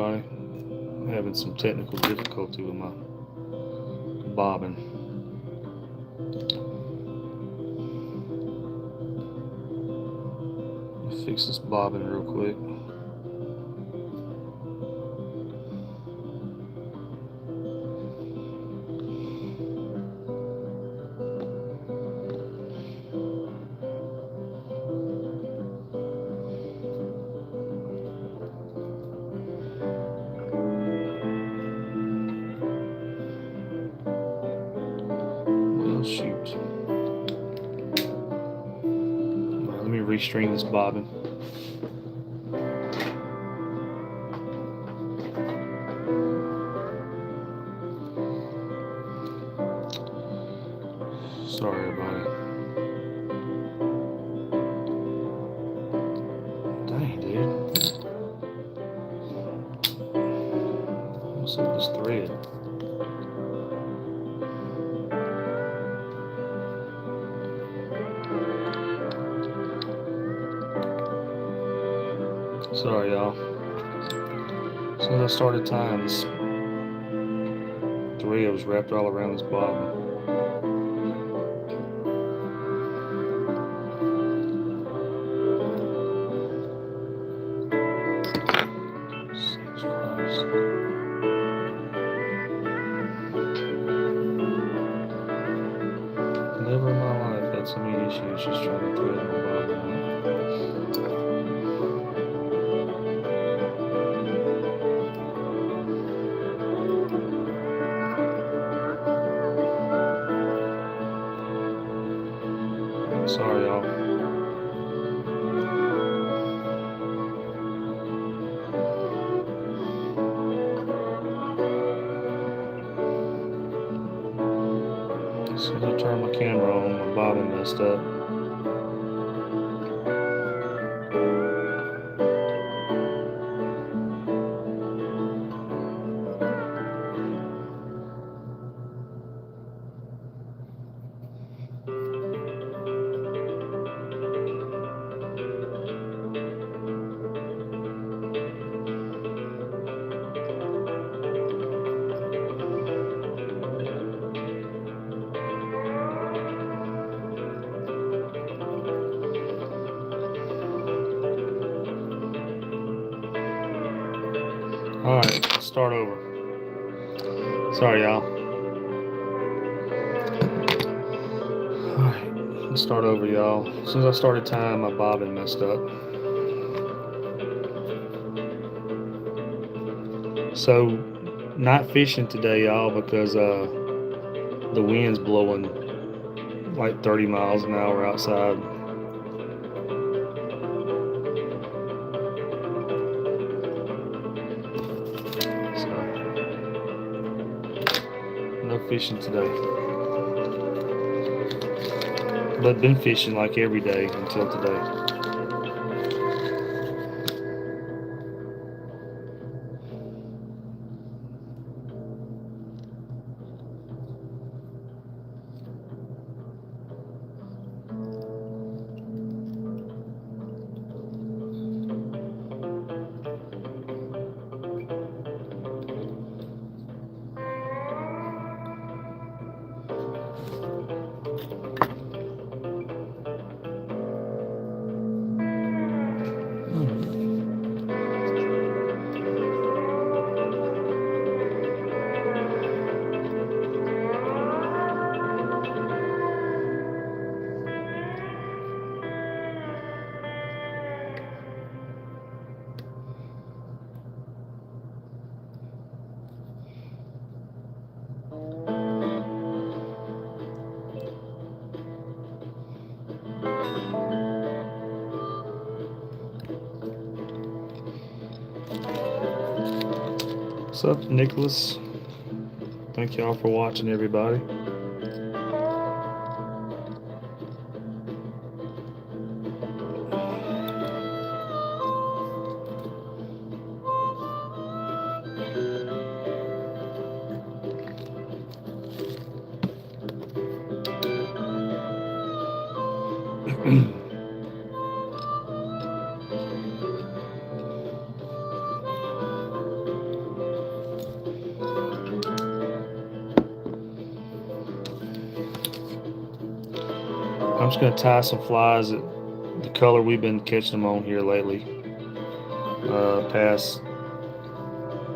everybody. I'm having some technical difficulty with my bobbin. Let me fix this bobbin real quick. Shoot. Right, let me restring this bobbin. Sorry, everybody. Dang, dude. What's up with this thread? Sorry, y'all. As soon as I started tying, this thread was wrapped all around this bobbin. Jesus Christ. Never in my life had so many issues just trying to thread my bobbin. Sorry, y'all. As soon as I turned my camera on, my bobbin messed up. Alright, let's start over. Sorry, y'all. Alright, let's start over, y'all. As soon as I started tying, my bobbin messed up. So, not fishing today, y'all, because the wind's blowing like 30 miles an hour outside. No fishing today. But I've been fishing like every day until today. What's up, Nicholas? Thank y'all for watching, everybody. I'm just gonna tie some flies at the color we've been catching them on here lately. Past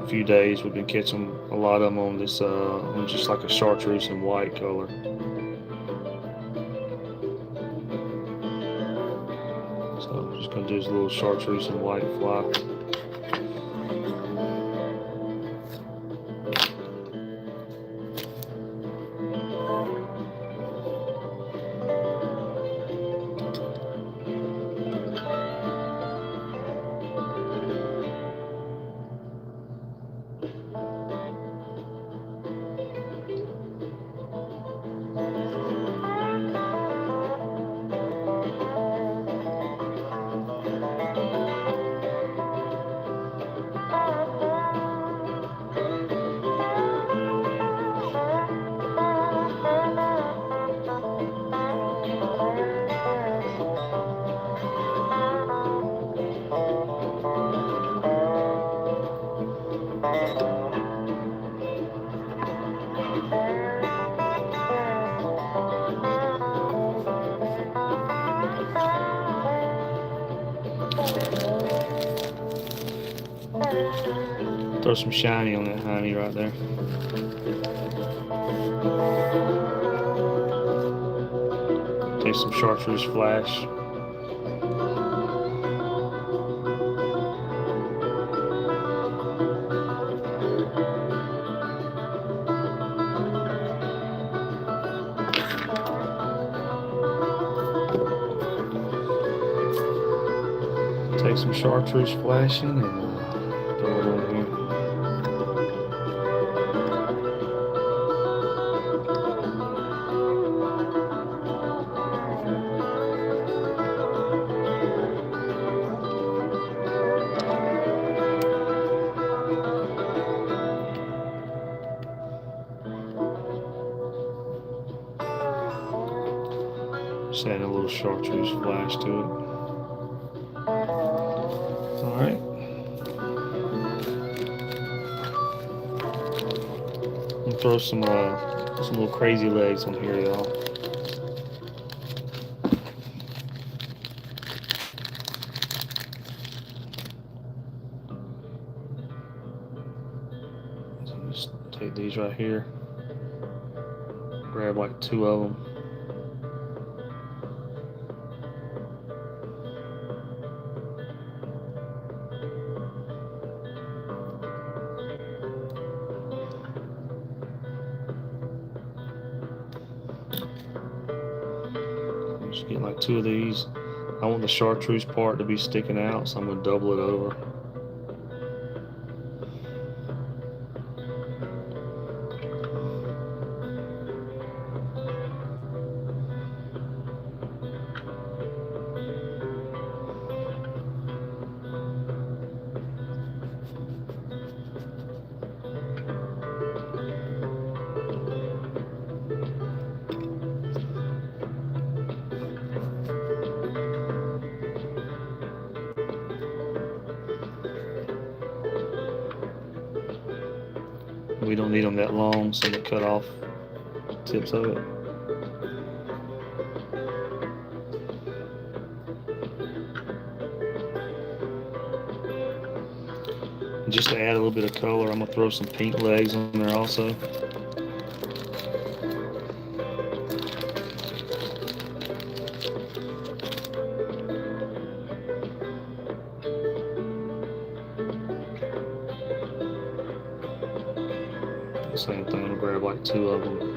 few days we've been catching a lot of them on this on just like a chartreuse and white color. So I'm just gonna do this little chartreuse and white fly. Throw some shiny on that honey right there. Take some chartreuse flash. Take some chartreuse flashing and throw it on here. Just add a little chartreuse flash to it. Alright. I'm gonna throw some little crazy legs on here, y'all. So just take these right here. Grab like 2 of them. Just get like 2 of these. I want the chartreuse part to be sticking out, so I'm going to double it over. We don't need them that long, so I'm going to cut off the tips of it. And just to add a little bit of color, I'm going to throw some pink legs on there also. Same thing, I'm gonna grab like 2 of them.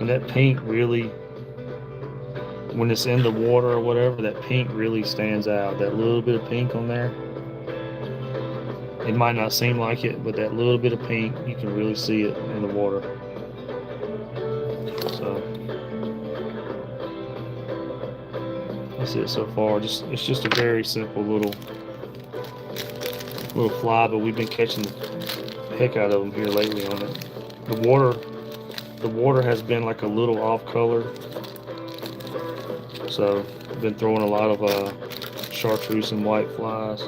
And that pink really, when it's in the water or whatever, that pink really stands out. That little bit of pink on there, It might not seem like it, but that little bit of pink, you can really see it in the water. So that's it so far. It's just a very simple little fly, but we've been catching the heck out of them here lately on it. The water has been like a little off color, so I've been throwing a lot of chartreuse and white flies.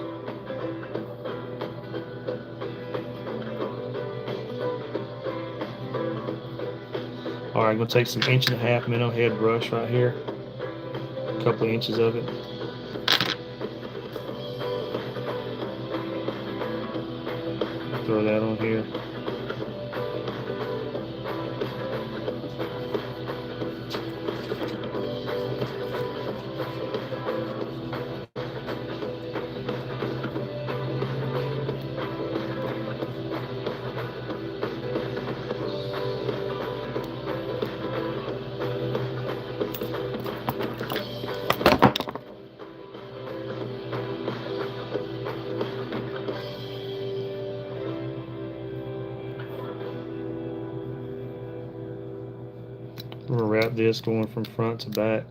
All right, I'm gonna take some 1.5-inch minnow head brush right here, a couple of inches of it. Throw that on here. I'm gonna wrap this going from front to back.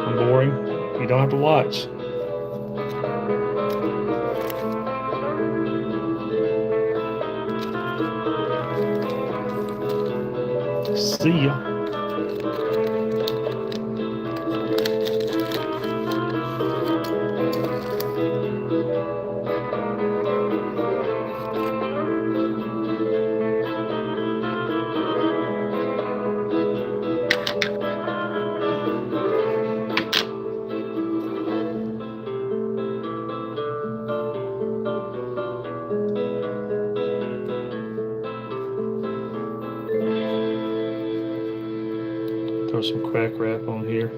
I'm boring. You don't have to watch. See ya. Throw some crack wrap on here.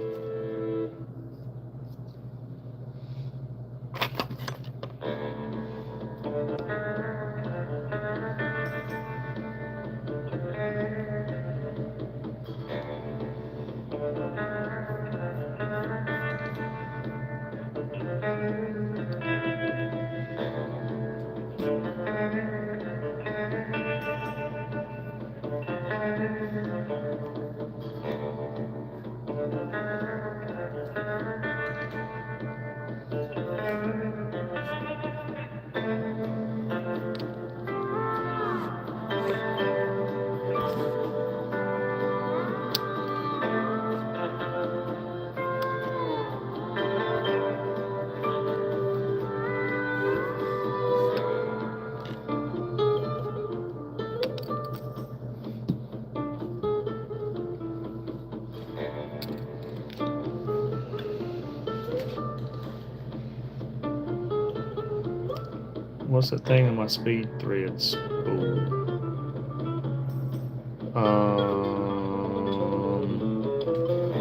What's that thing on my speed threads?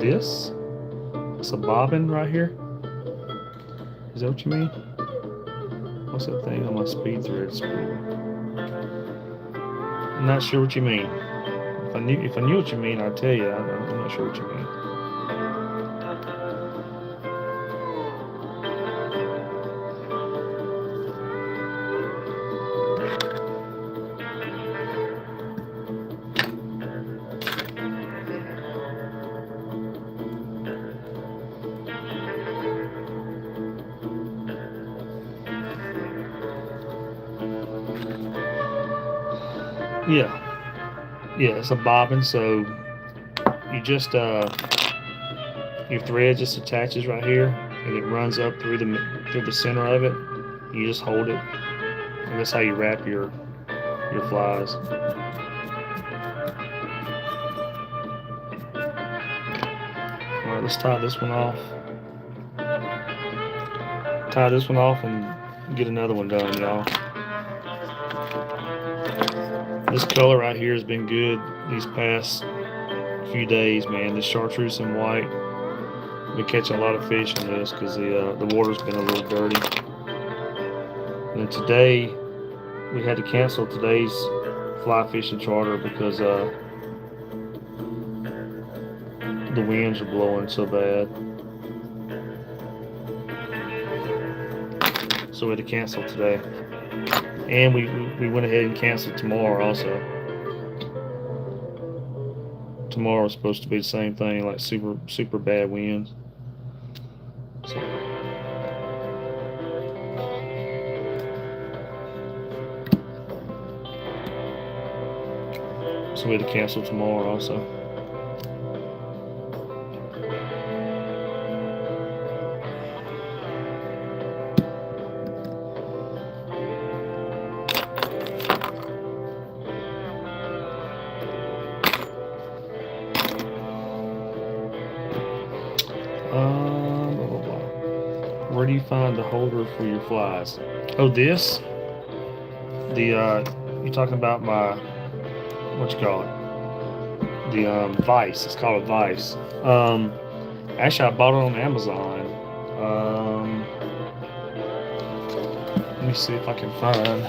This? It's a bobbin right here. Is that what you mean? What's that thing on my speed thread spool? I'm not sure what you mean. If I knew what you mean, I'd tell you. I'm not sure what you mean. Yeah, it's a bobbin. So you just your thread just attaches right here, and it runs up through the center of it. You just hold it, and that's how you wrap your flies. All right, let's tie this one off. Tie this one off and get another one done, y'all. This color right here has been good these past few days, man. This chartreuse and white. Been catching a lot of fish in this because the water's been a little dirty. And then today we had to cancel today's fly fishing charter because the winds are blowing so bad. So we had to cancel today. And we went ahead and canceled tomorrow also. Tomorrow's supposed to be the same thing, like super bad winds. So we had to cancel tomorrow also. Blah, blah, blah. Where do you find the holder for your flies? Oh, this? You talking about my, what you call it? The vise. It's called a vise. Actually, I bought it on Amazon. Let me see if I can find.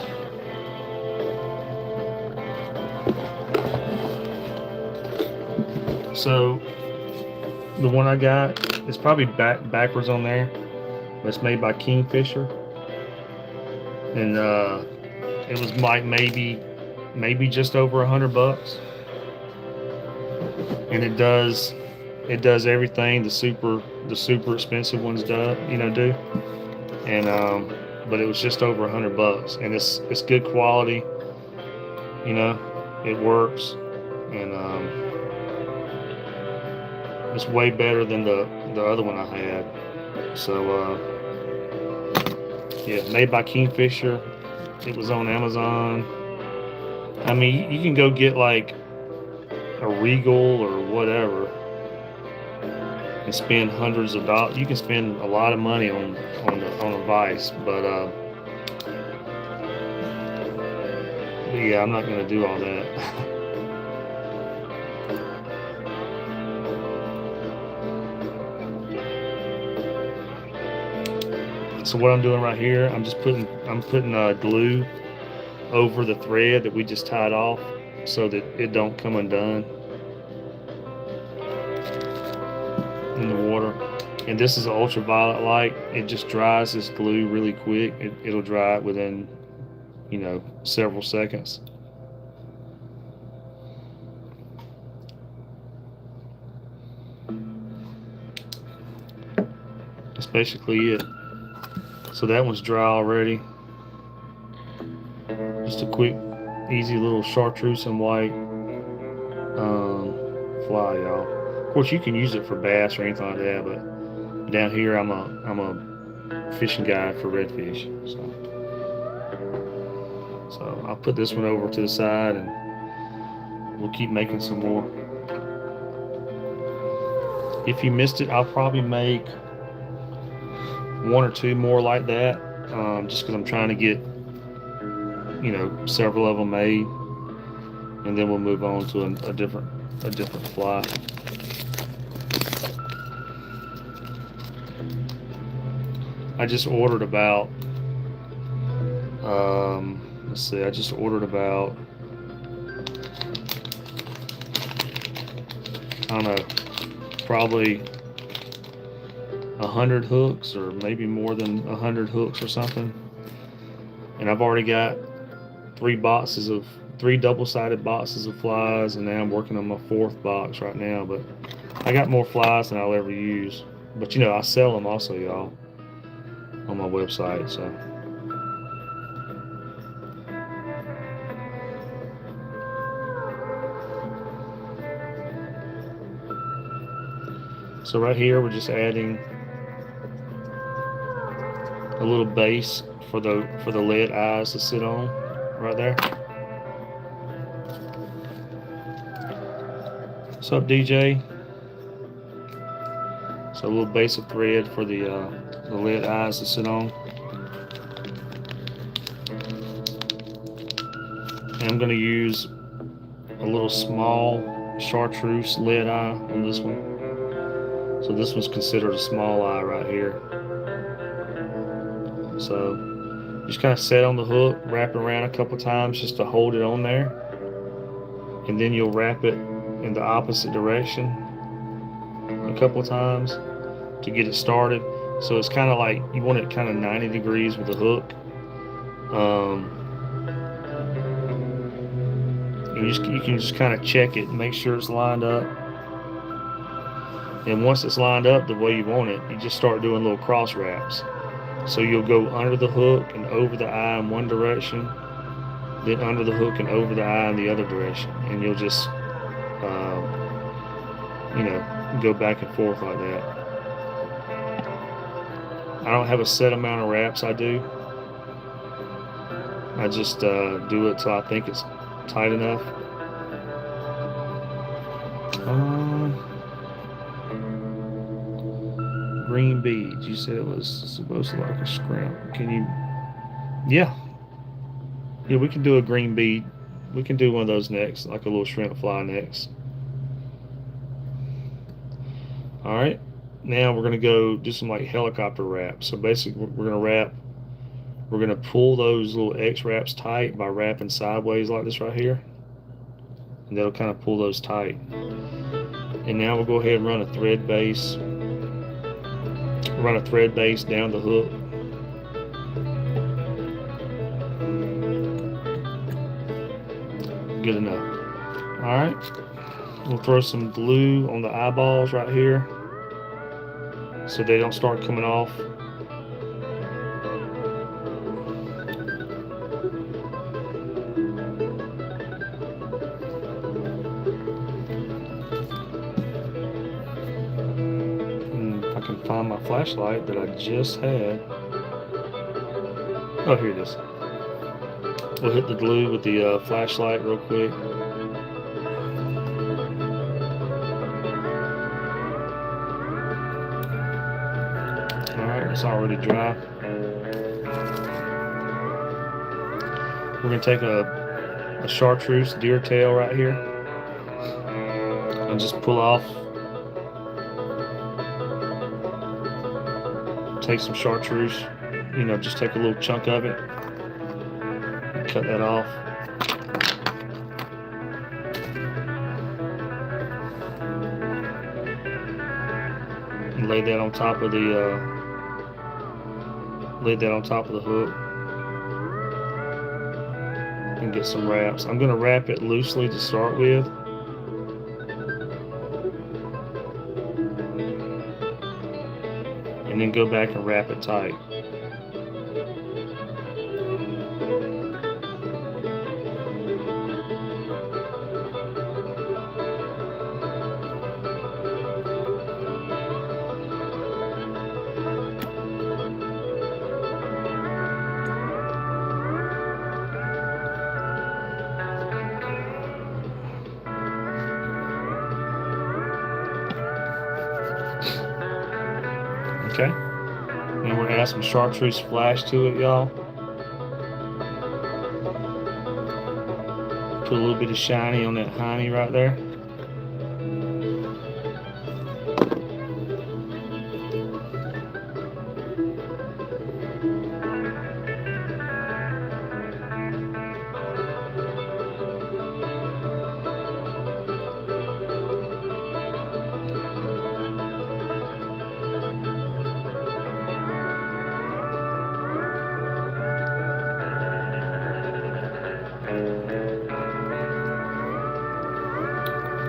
So the one I got is probably backwards on there, but it's made by Kingfisher, and it was like maybe just over $100, and it does everything the super expensive ones do, and but it was just over $100, and it's good quality, it works, and it's way better than the other one I had. So yeah, made by Kingfisher. It was on Amazon. I mean, you can go get like a Regal or whatever and spend hundreds of dollars. You can spend a lot of money on a vise, but yeah, I'm not gonna do all that. So what I'm doing right here, I'm putting glue over the thread that we just tied off so that it don't come undone in the water. And this is an ultraviolet light. It just dries this glue really quick. It'll dry it within, several seconds. That's basically it. So that one's dry already. Just a quick, easy little chartreuse and white fly, y'all. Of course, you can use it for bass or anything like that, but down here I'm a fishing guide for redfish. So I'll put this one over to the side, and we'll keep making some more. If you missed it, I'll probably make one or two more like that, just because I'm trying to get several of them made, and then we'll move on to a different fly. I just ordered about let's see, I just ordered about, I don't know, probably 100 hooks, or maybe more than 100 hooks or something. And I've already got three double-sided boxes of flies, and now I'm working on my fourth box right now. But I got more flies than I'll ever use. But I sell them also, y'all, on my website. So So right here, we're just adding a little base for the lead eyes to sit on, right there. What's up, DJ? So a little base of thread for the lead eyes to sit on. And I'm going to use a little small chartreuse lead eye on this one. So this one's considered a small eye right here. So just kind of set on the hook, wrap it around a couple times just to hold it on there. And then you'll wrap it in the opposite direction a couple times to get it started. So it's kind of like, you want it kind of 90 degrees with the hook. You can just kind of check it and make sure it's lined up. And once it's lined up the way you want it, you just start doing little cross wraps. So you'll go under the hook and over the eye in one direction, then under the hook and over the eye in the other direction. And you'll just, go back and forth like that. I don't have a set amount of wraps I do. I just do it till I think it's tight enough. Green beads. You said it was supposed to look like a scrimp. Can you? Yeah, we can do a green bead. We can do one of those next, like a little shrimp fly next. All right. Now we're gonna go do some like helicopter wraps. So basically, we're gonna wrap. We're gonna pull those little X wraps tight by wrapping sideways like this right here, and that'll kind of pull those tight. And now we'll go ahead and run a thread base. Run a thread base down the hook. Good enough. All right. We'll throw some glue on the eyeballs right here so they don't start coming off. Find my flashlight that I just had. Oh, here it is. We'll hit the glue with the flashlight real quick. Alright, it's already dry. We're going to take a chartreuse deer tail right here and just pull off. Take some chartreuse, just take a little chunk of it, and cut that off. And lay that on top of the hook, and get some wraps. I'm going to wrap it loosely to start with. And then go back and wrap it tight. Okay. And we're gonna add some chartreuse flash to it, y'all. Put a little bit of shiny on that honey right there.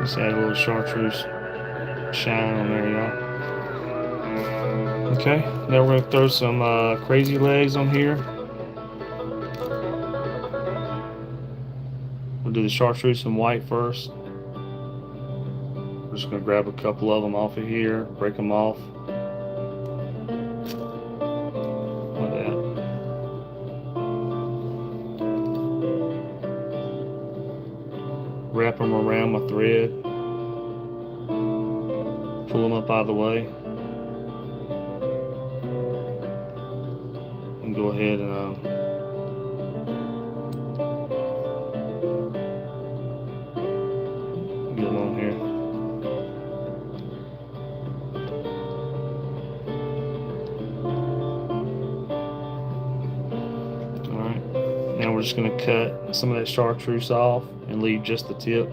Let's add a little chartreuse shine on there, y'all. Okay, now we're going to throw some crazy legs on here. We'll do the chartreuse and white first. We're just going to grab a couple of them off of here, break them off. Like that. Wrap them around my thread. Pull them up out of the way. And go ahead and get them on here. Alright, now we're just going to cut some of that chartreuse off and leave just the tip.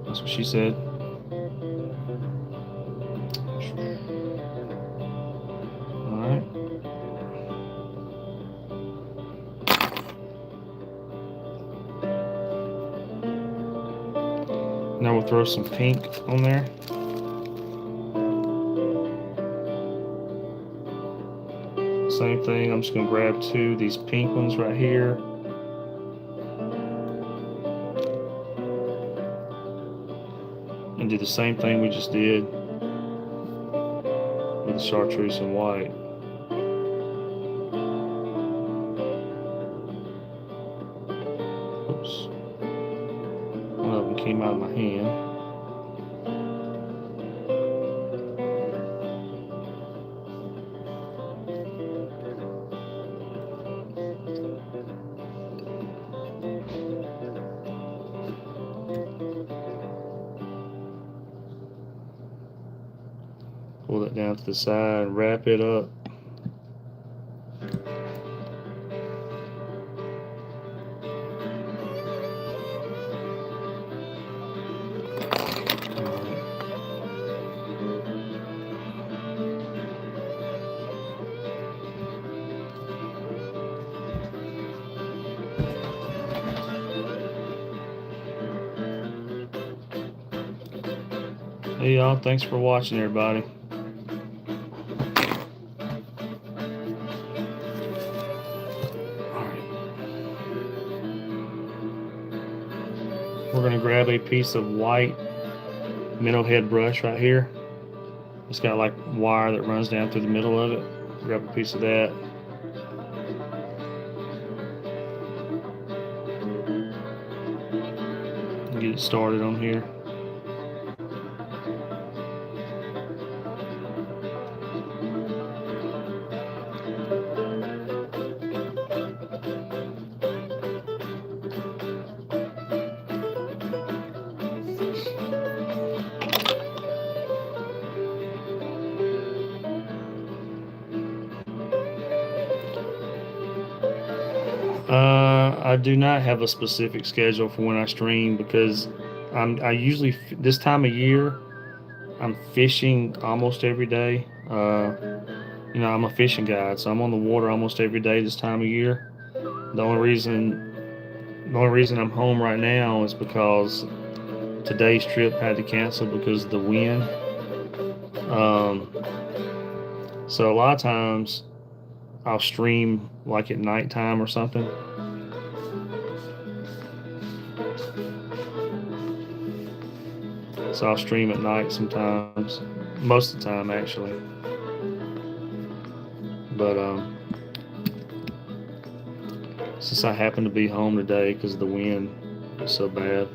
That's what she said. Alright. Now we'll throw some pink on there. Same thing, I'm just going to grab two of these pink ones right here. And do the same thing we just did with the chartreuse and white. Oops. One of them came out of my hand. Pull it down to the side, wrap it up. Hey y'all, thanks for watching everybody. We're going to grab a piece of white minnow head brush right here. It's got like wire that runs down through the middle of it. Grab a piece of that. Get it started on here. I do not have a specific schedule for when I stream because I usually, this time of year, I'm fishing almost every day. You know, I'm a fishing guide, so I'm on the water almost every day this time of year. The only reason I'm home right now is because today's trip had to cancel because of the wind. So a lot of times I'll stream like at nighttime or something. So I'll stream at night sometimes, most of the time actually. But since I happen to be home today because the wind is so bad.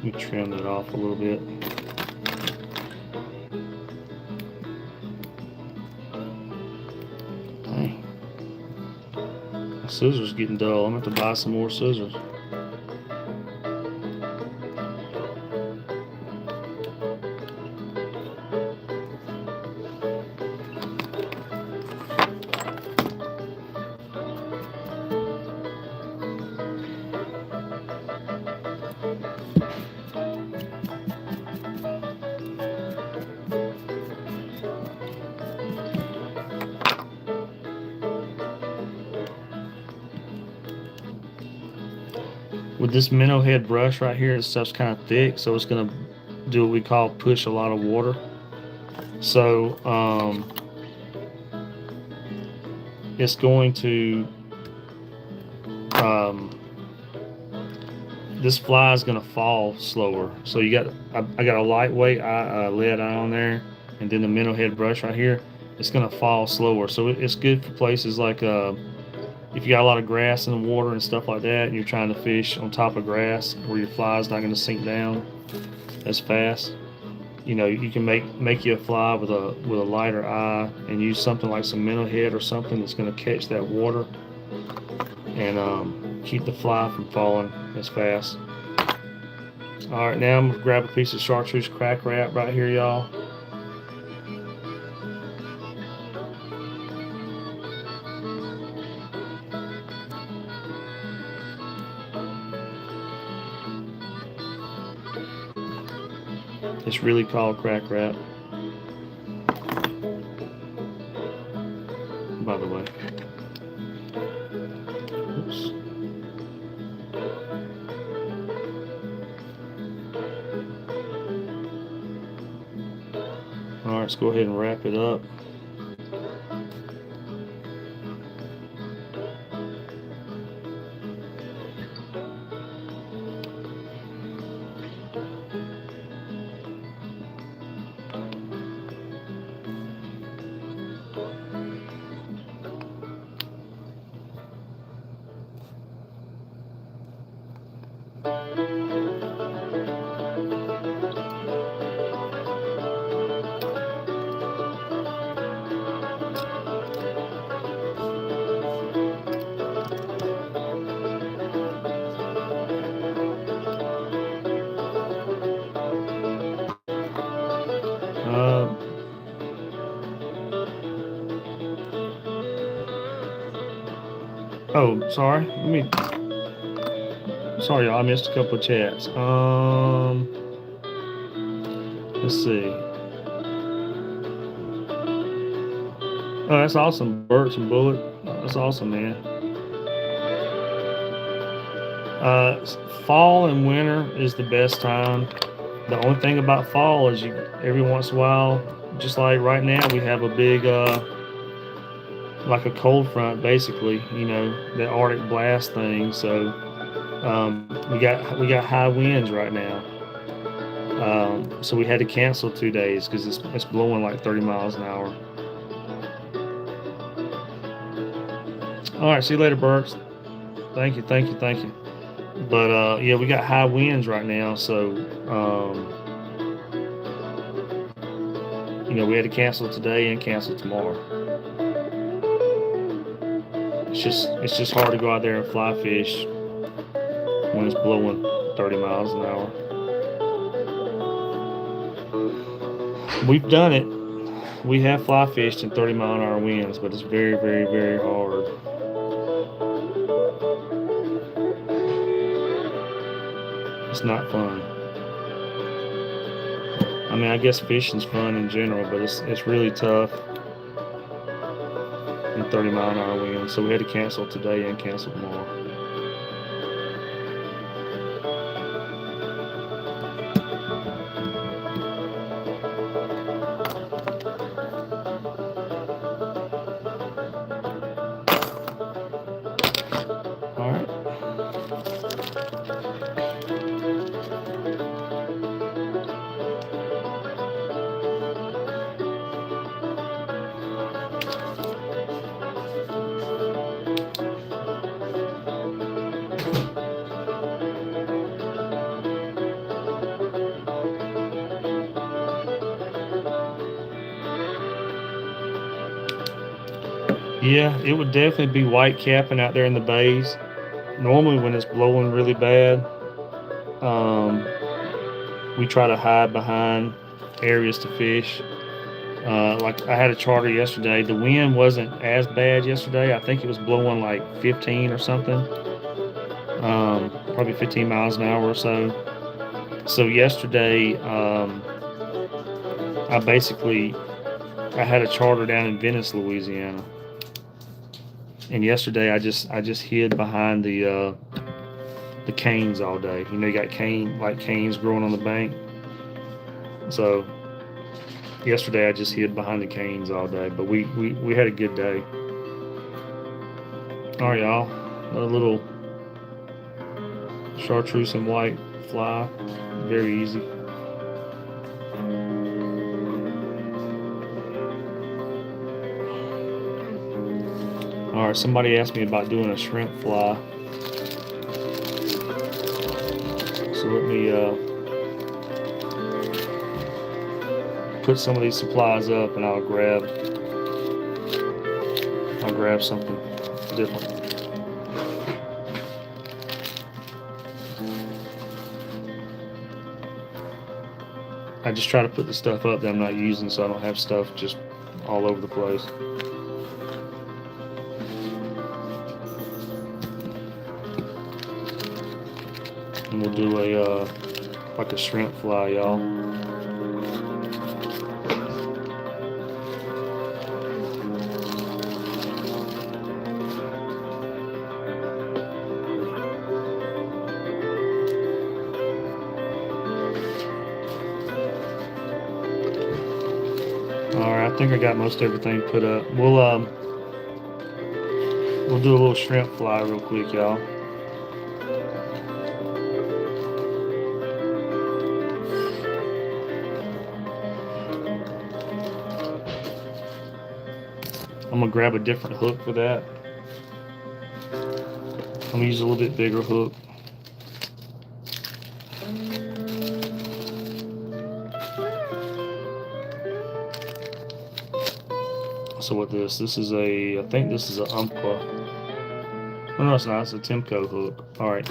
Let me trim that off a little bit. Dang. My scissors getting dull. I'm going to have to buy some more scissors. with this minnow head brush right here, this stuff's kind of thick, so it's gonna do what we call push a lot of water. So it's going to this fly is gonna fall slower. So you got I got a lightweight lead eye on there, and then the minnow head brush right here. It's gonna fall slower, so it's good for places like if you got a lot of grass in the water and stuff like that, and you're trying to fish on top of grass where your fly's not gonna sink down as fast. You know, you can make you a fly with a lighter eye and use something like some minnow head or something that's going to catch that water and keep the fly from falling as fast. All right, now I'm gonna grab a piece of chartreuse crack wrap right here, y'all. It's really called crack wrap, by the way. Oops. All right, let's go ahead and wrap it up. Oh, sorry. Sorry, y'all. I missed a couple of chats. Let's see. Oh, that's awesome, Bert and Bullet. That's awesome, man. Fall and winter is the best time. The only thing about fall is every once in a while, just like right now, we have a big like a cold front, basically, you know, the Arctic blast thing. So we got high winds right now. So we had to cancel 2 days because it's blowing like 30 miles an hour. All right, see you later, Burks. Thank you. But yeah, we got high winds right now, so you know, we had to cancel today and cancel tomorrow. It's just hard to go out there and fly fish when it's blowing 30 miles an hour. We've done it. We have fly fished in 30-mile-an-hour winds, but it's very, very, very hard. It's not fun. I mean, I guess fishing's fun in general, but it's really tough in 30-mile-an-hour winds. So we had to cancel today and cancel tomorrow. All right. Yeah, it would definitely be white capping out there in the bays. Normally when it's blowing really bad, we try to hide behind areas to fish. Like I had a charter yesterday. The wind wasn't as bad yesterday. I think it was blowing like 15 or something, probably 15 miles an hour or so. So yesterday, I had a charter down in Venice, Louisiana. And yesterday I just hid behind the the canes all day. You know, you got canes growing on the bank. So yesterday I just hid behind the canes all day, but we had a good day. All right, y'all, a little chartreuse and white fly, very easy. All right, somebody asked me about doing a shrimp fly, so let me put some of these supplies up, and I'll grab something different. I just try to put the stuff up that I'm not using, so I don't have stuff just all over the place. And we'll do a like a shrimp fly, y'all. Alright, I think I got most everything put up. We'll do a little shrimp fly real quick, y'all. I'm gonna grab a different hook for that. I'm gonna use a little bit bigger hook. So what this is I think this is an Umpqua. Oh, no, it's not. It's a Timco hook. All right.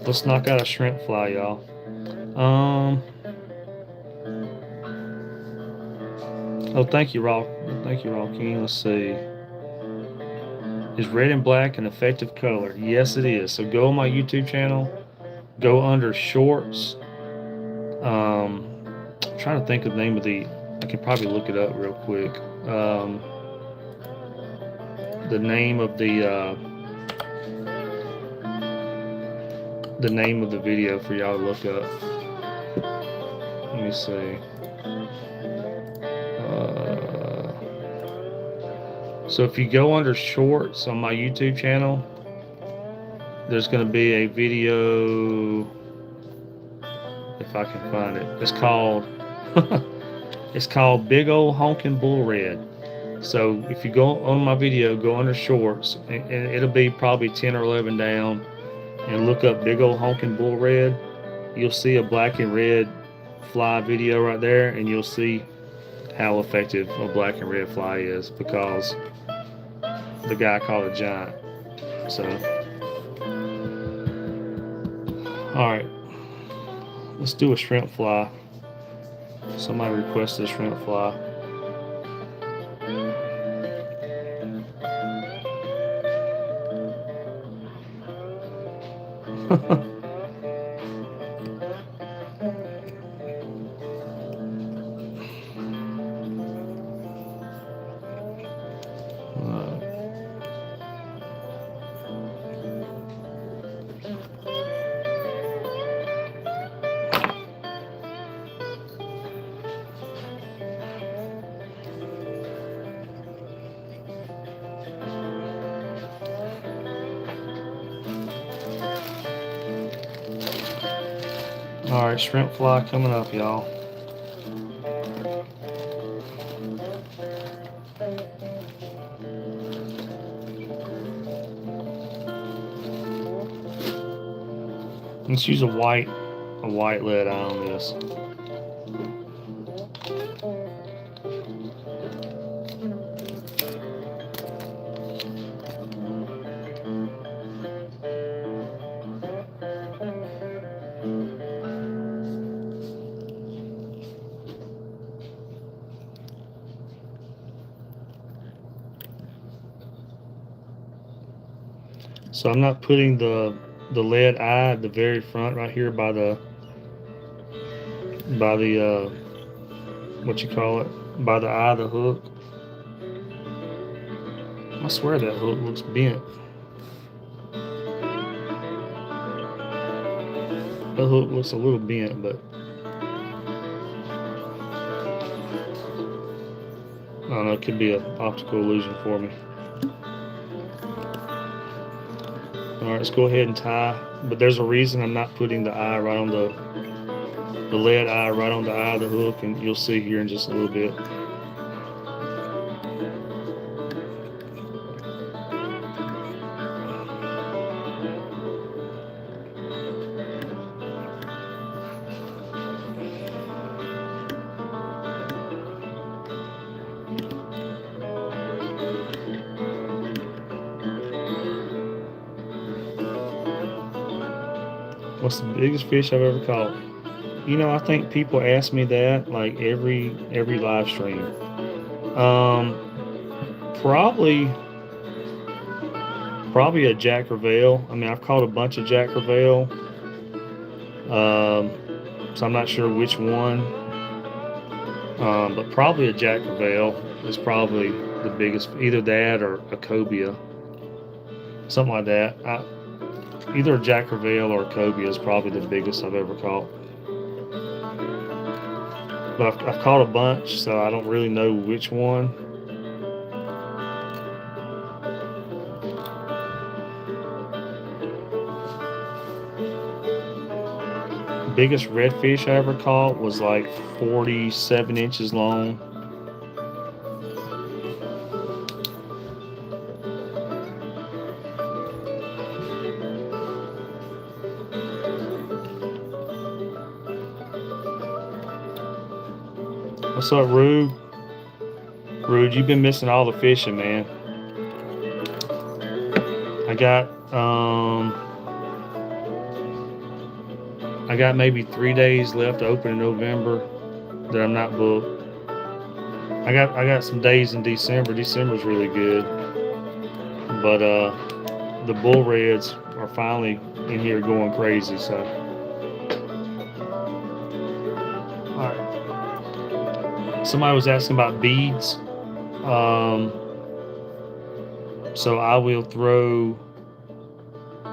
Let's knock out a shrimp fly, y'all. Oh, thank you, Raw. Thank you, Raw King. Let's see. Is red and black an effective color? Yes, it is. So go on my YouTube channel. Go under shorts. I'm trying to think of the name of the. I can probably look it up real quick. The name of the video for y'all to look up. Let me see. So if you go under shorts on my YouTube channel, there's going to be a video, if I can find it. It's called it's called Big Ol' Honkin' Bull Red. So if you go on my video, go under shorts, and it'll be probably 10 or 11 down, and look up Big Ol' Honkin' Bull Red. You'll see a black and red fly video right there, and you'll see how effective a black and red fly is, because the guy called it giant. So, all right, let's do a shrimp fly. Somebody requested a shrimp fly. All right, shrimp fly coming up, y'all. Let's use a white lead eye on this. So I'm not putting the lead eye at the very front right here by the what you call it, by the eye of the hook. I swear that hook looks bent. The hook looks a little bent, but I don't know, it could be an optical illusion for me. All right, let's go ahead and tie, but there's a reason I'm not putting the eye right on the lead eye right on the eye of the hook, and you'll see here in just a little bit. What's the biggest fish I've ever caught? You know, I think people ask me that like every live stream. Probably a Jack Crevalle. I mean, I've caught a bunch of Jack Crevalle. So I'm not sure which one. But probably a Jack Crevalle is probably the biggest. Either that or a cobia, something like that. Either a Jack Crevalle or a cobia is probably the biggest I've ever caught. But I've caught a bunch, so I don't really know which one. The biggest redfish I ever caught was like 47 inches long. What's up, Rude? Rude, you've been missing all the fishing, man. I got maybe 3 days left to open in November that I'm not booked. I got some days in December. December's really good, but the bull reds are finally in here going crazy. So, all right. Somebody was asking about beads. So I will throw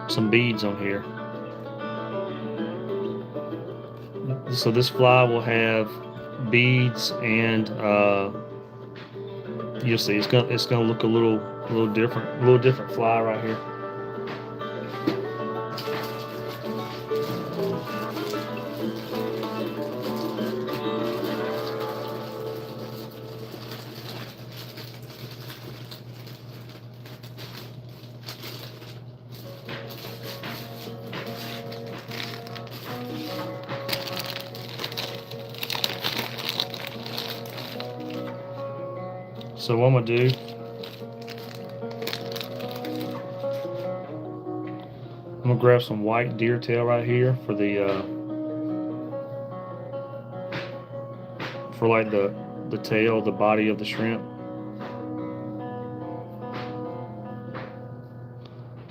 some beads on here. So this fly will have beads, and you'll see it's gonna look a little different fly right here. So what I'm gonna do, I'm gonna grab some white deer tail right here for the tail, the body of the shrimp.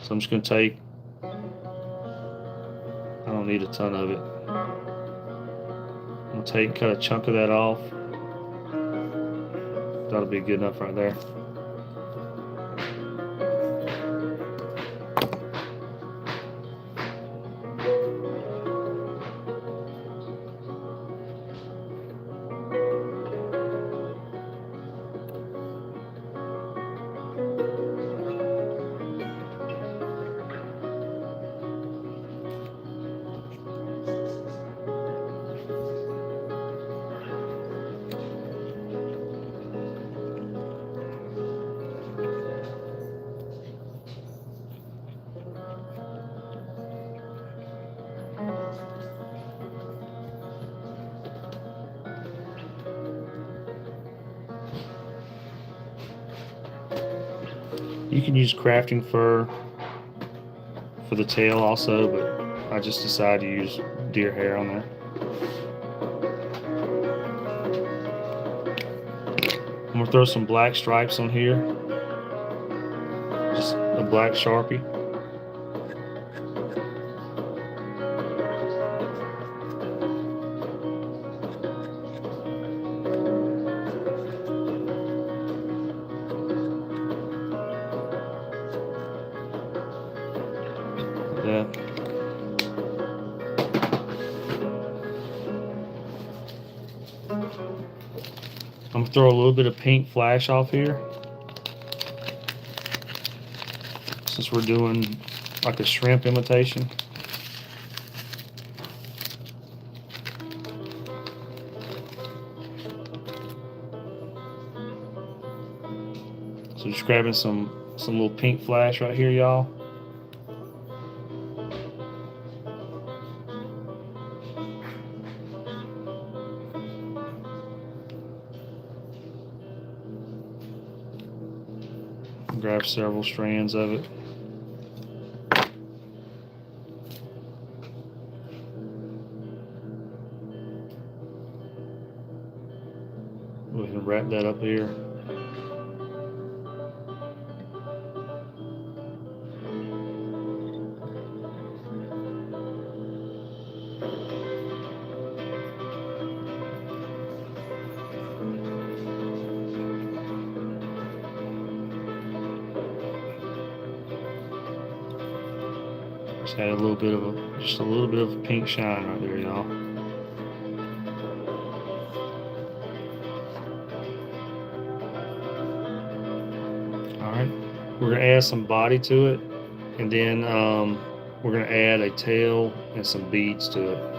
So I'm just gonna take, I don't need a ton of it. I'm gonna cut a chunk of that off. That'll be good enough right there. You can use crafting fur for the tail also, but I just decided to use deer hair on there. I'm gonna throw some black stripes on here, just a black Sharpie. throw a little bit of pink flash off here, since we're doing like a shrimp imitation. So just grabbing some little pink flash right here, y'all. Grab several strands of it. We can wrap that up here. Just add a little bit of a pink shine right there, y'all. Alright, we're going to add some body to it, and then we're going to add a tail and some beads to it.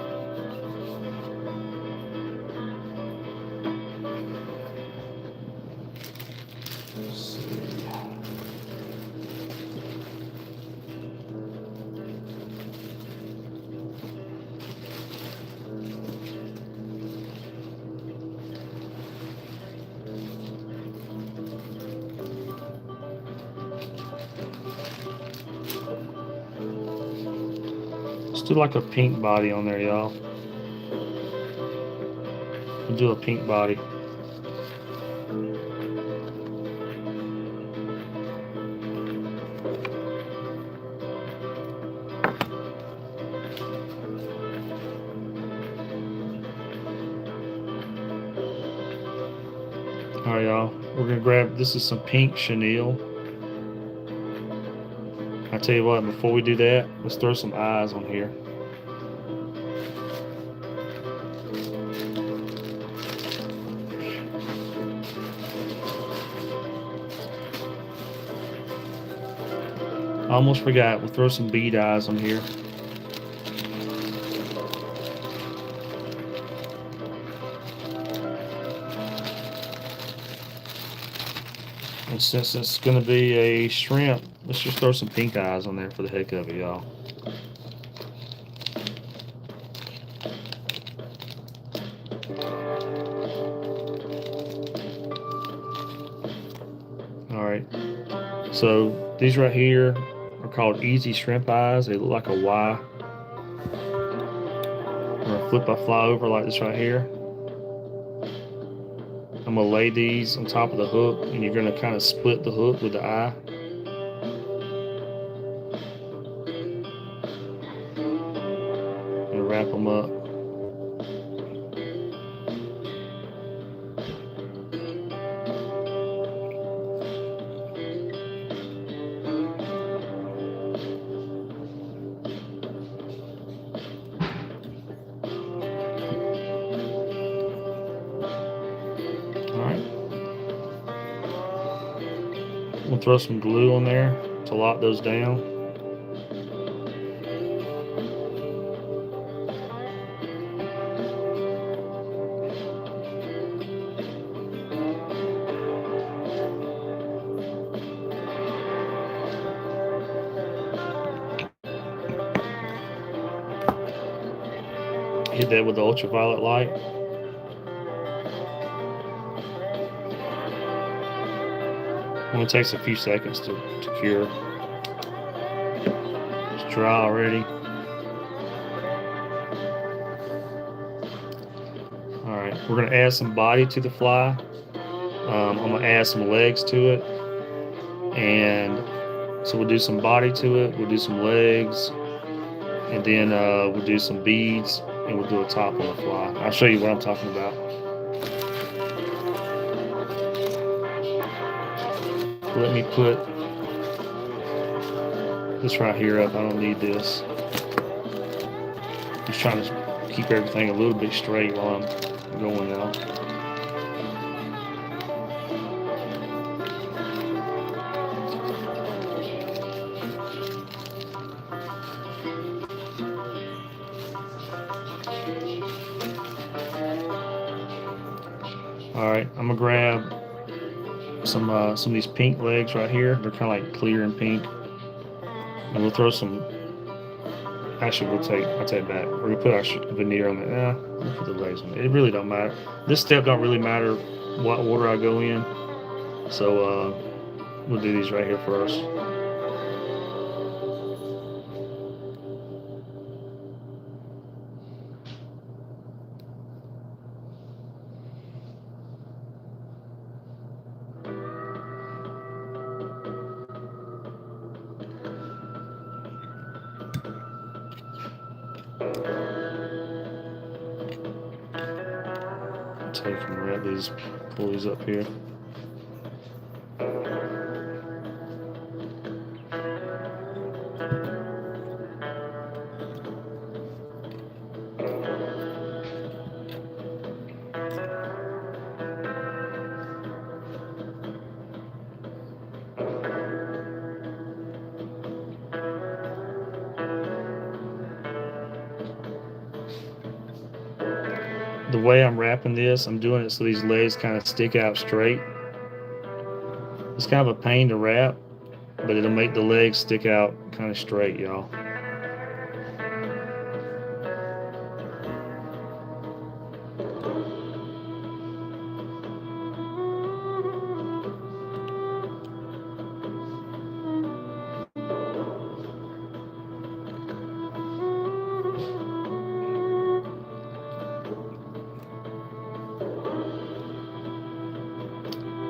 Let's do like a pink body on there, y'all. We'll do a pink body. Alright, y'all. We're gonna grab, this is some pink chenille. I tell you what, before we do that, let's throw some eyes on here. I almost forgot, we'll throw some bead eyes on here. And since it's going to be a shrimp, let's just throw some pink eyes on there for the heck of it, y'all. Alright, so these right here are called easy shrimp eyes. They look like a Y. I'm going to flip my fly over like this right here. I'm going to lay these on top of the hook, and you're going to kind of split the hook with the eye. And wrap them up. We'll throw some glue on there to lock those down. Hit that with the ultraviolet light. It takes a few seconds to cure. It's dry already. Alright, we're going to add some body to the fly. I'm going to add some legs to it. And so we'll do some body to it, we'll do some legs, and then we'll do some beads, and we'll do a top on the fly. I'll show you what I'm talking about. Let me put this right here up. I don't need this. Just trying to keep everything a little bit straight while I'm going out. All right, I'm gonna grab some of these pink legs right here. They're kind of like clear and pink, and we'll throw some. Actually, I'll take it back. We're gonna put our veneer on it. We'll put the legs on it. It really don't matter. This step don't really matter what order I go in. So we'll do these right here first. Take and wrap these, pull these up here. The way I'm wrapping this, I'm doing it so these legs kind of stick out straight. It's kind of a pain to wrap, but it'll make the legs stick out kind of straight, y'all.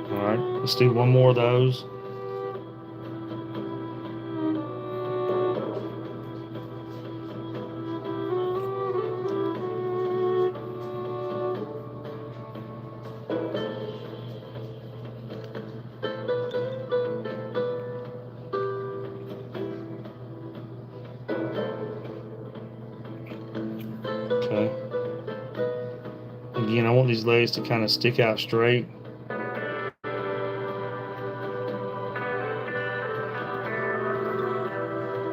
Alright, let's do one more of those. Okay. Again, I want these legs to kind of stick out straight.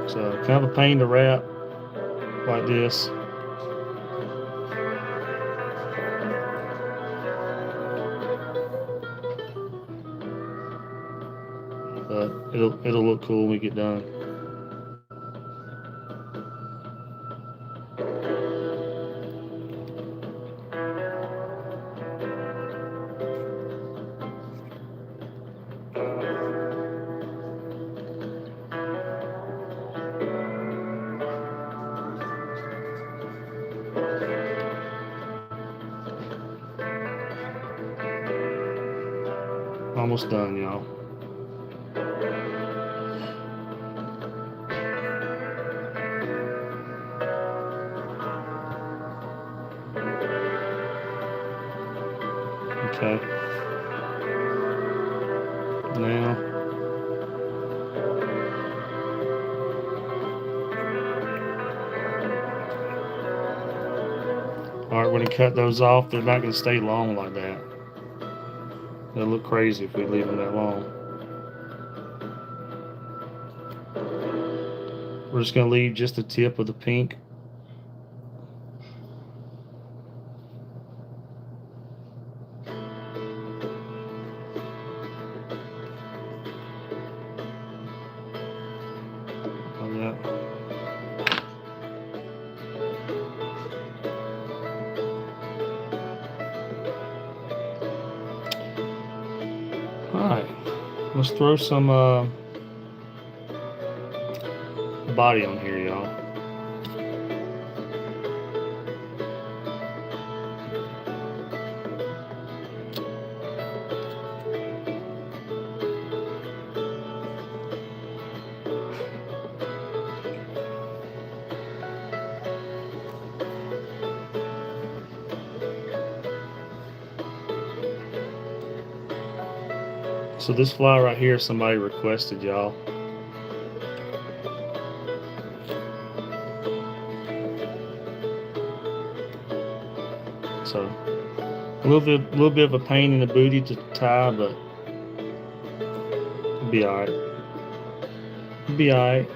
So kind of a pain to wrap like this. But it'll look cool when we get done. Almost done, y'all. Okay. Now, all right, when you cut those off, they're not going to stay long like that. They'll look crazy if we leave them that long. We're just going to leave just the tip of the pink. Like that. Alright, let's throw some body on here, y'all. So this fly right here, somebody requested, y'all. So a little bit of a pain in the booty to tie, but it'll be all right. It'll be all right.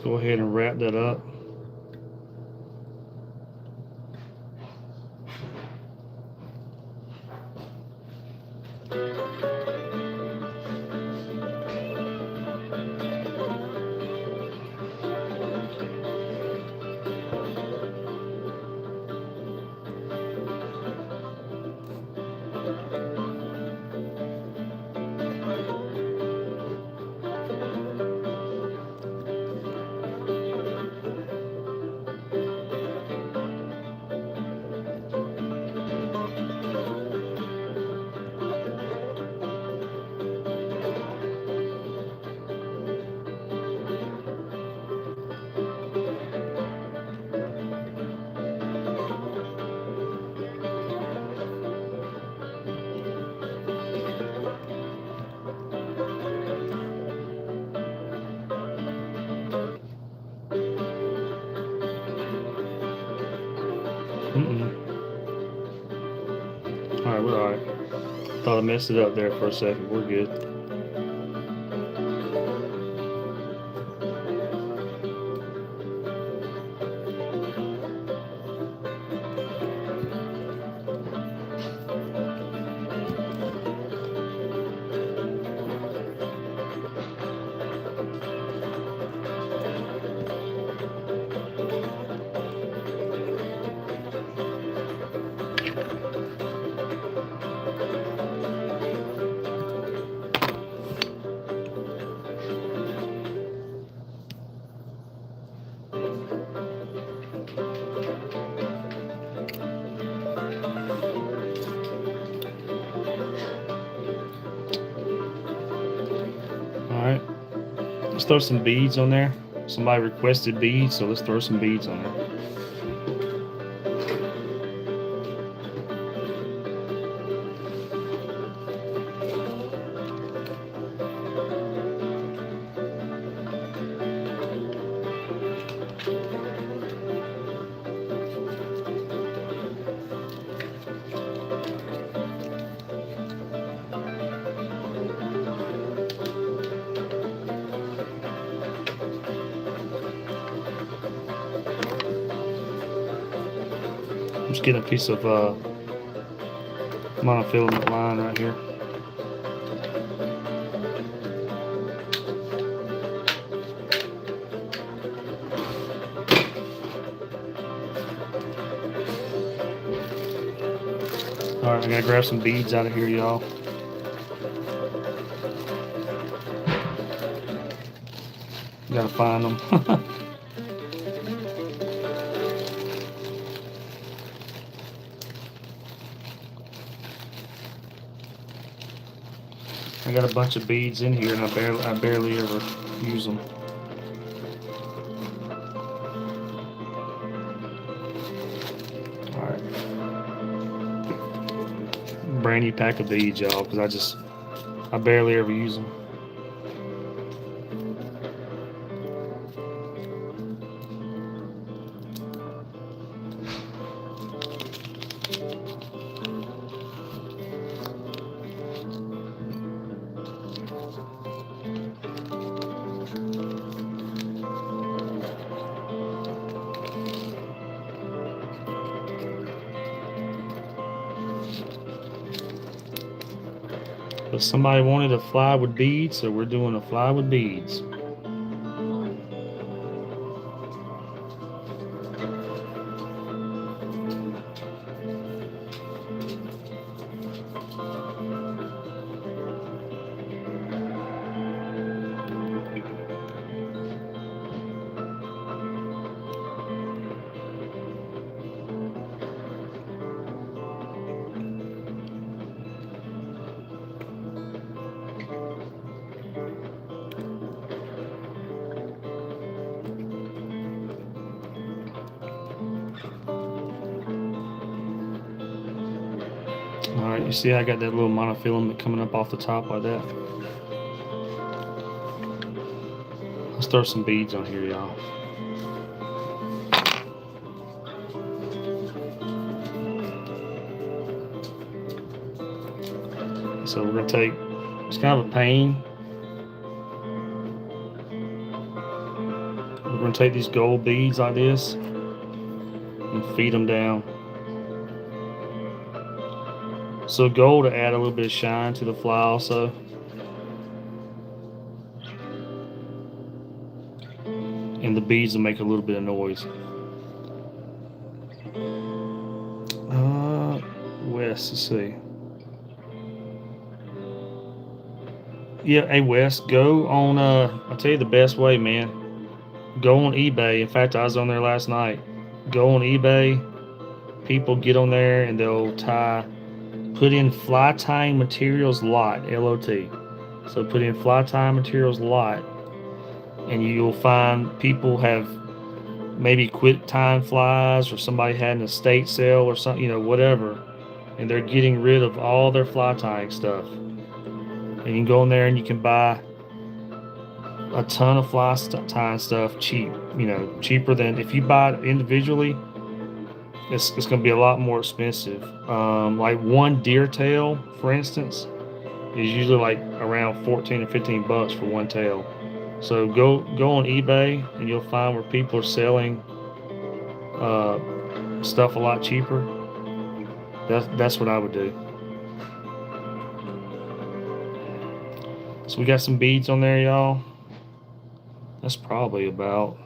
go ahead and wrap that up. Alright, we're alright. Thought I messed it up there for a second. We're good. Alright, let's throw some beads on there. Somebody requested beads, so let's throw some beads on there. I'm just getting a piece of monofilament line right here. Alright, I gotta grab some beads out of here, y'all. Gotta find them. I got a bunch of beads in here, and I barely ever use them. All right, brand new pack of beads, y'all, because I barely ever use them. But somebody wanted a fly with beads, so we're doing a fly with beads. Alright, you see I got that little monofilament coming up off the top like that. Let's throw some beads on here, y'all. So we're going to take, it's kind of a pain. We're take these gold beads like this and feed them down. So gold to add a little bit of shine to the fly also. And the beads will make a little bit of noise. Wes, let's see. Yeah, hey Wes, go on I'll tell you the best way, man. Go on eBay. In fact, I was on there last night. Go on eBay. People get on there and they'll put in fly tying materials lot, LOT. So put in fly tying materials lot, and you'll find people have maybe quit tying flies, or somebody had an estate sale or something, whatever, and they're getting rid of all their fly tying stuff. And you can go in there and you can buy a ton of fly tying stuff cheap, cheaper than if you buy it individually. It's going to be a lot more expensive. Like one deer tail, for instance, is usually like around 14 or 15 bucks for one tail. So go on eBay and you'll find where people are selling stuff a lot cheaper. That's what I would do. So we got some beads on there, y'all. That's probably about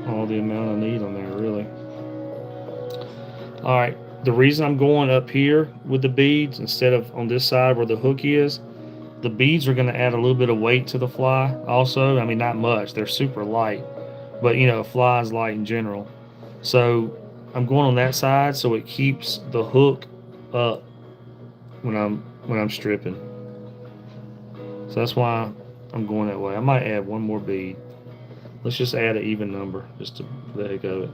all the amount I need on there, really. All right, the reason I'm going up here with the beads instead of on this side where the hook is, the beads are going to add a little bit of weight to the fly also. I mean, not much. They're super light, but a fly is light in general. So I'm going on that side so it keeps the hook up when I'm stripping. So that's why I'm going that way. I might add one more bead. Let's just add an even number just to for the heck of it.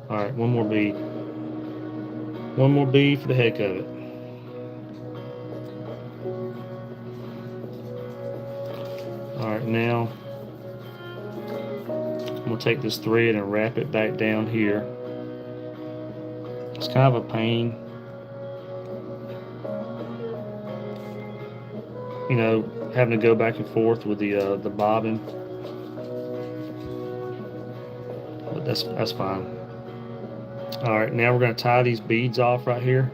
All right, one more bead. One more bead for the heck of it. All right, now I'm gonna take this thread and wrap it back down here. It's kind of a pain, having to go back and forth with the bobbin, but that's fine. All right, now we're gonna tie these beads off right here.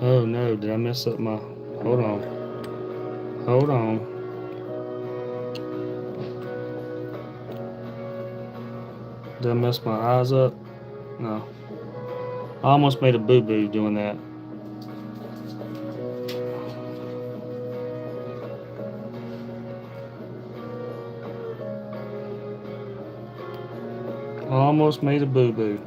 Oh no, did I mess up my... Hold on. Hold on. Did I mess my eyes up? No. I almost made a boo-boo doing that. I almost made a boo-boo.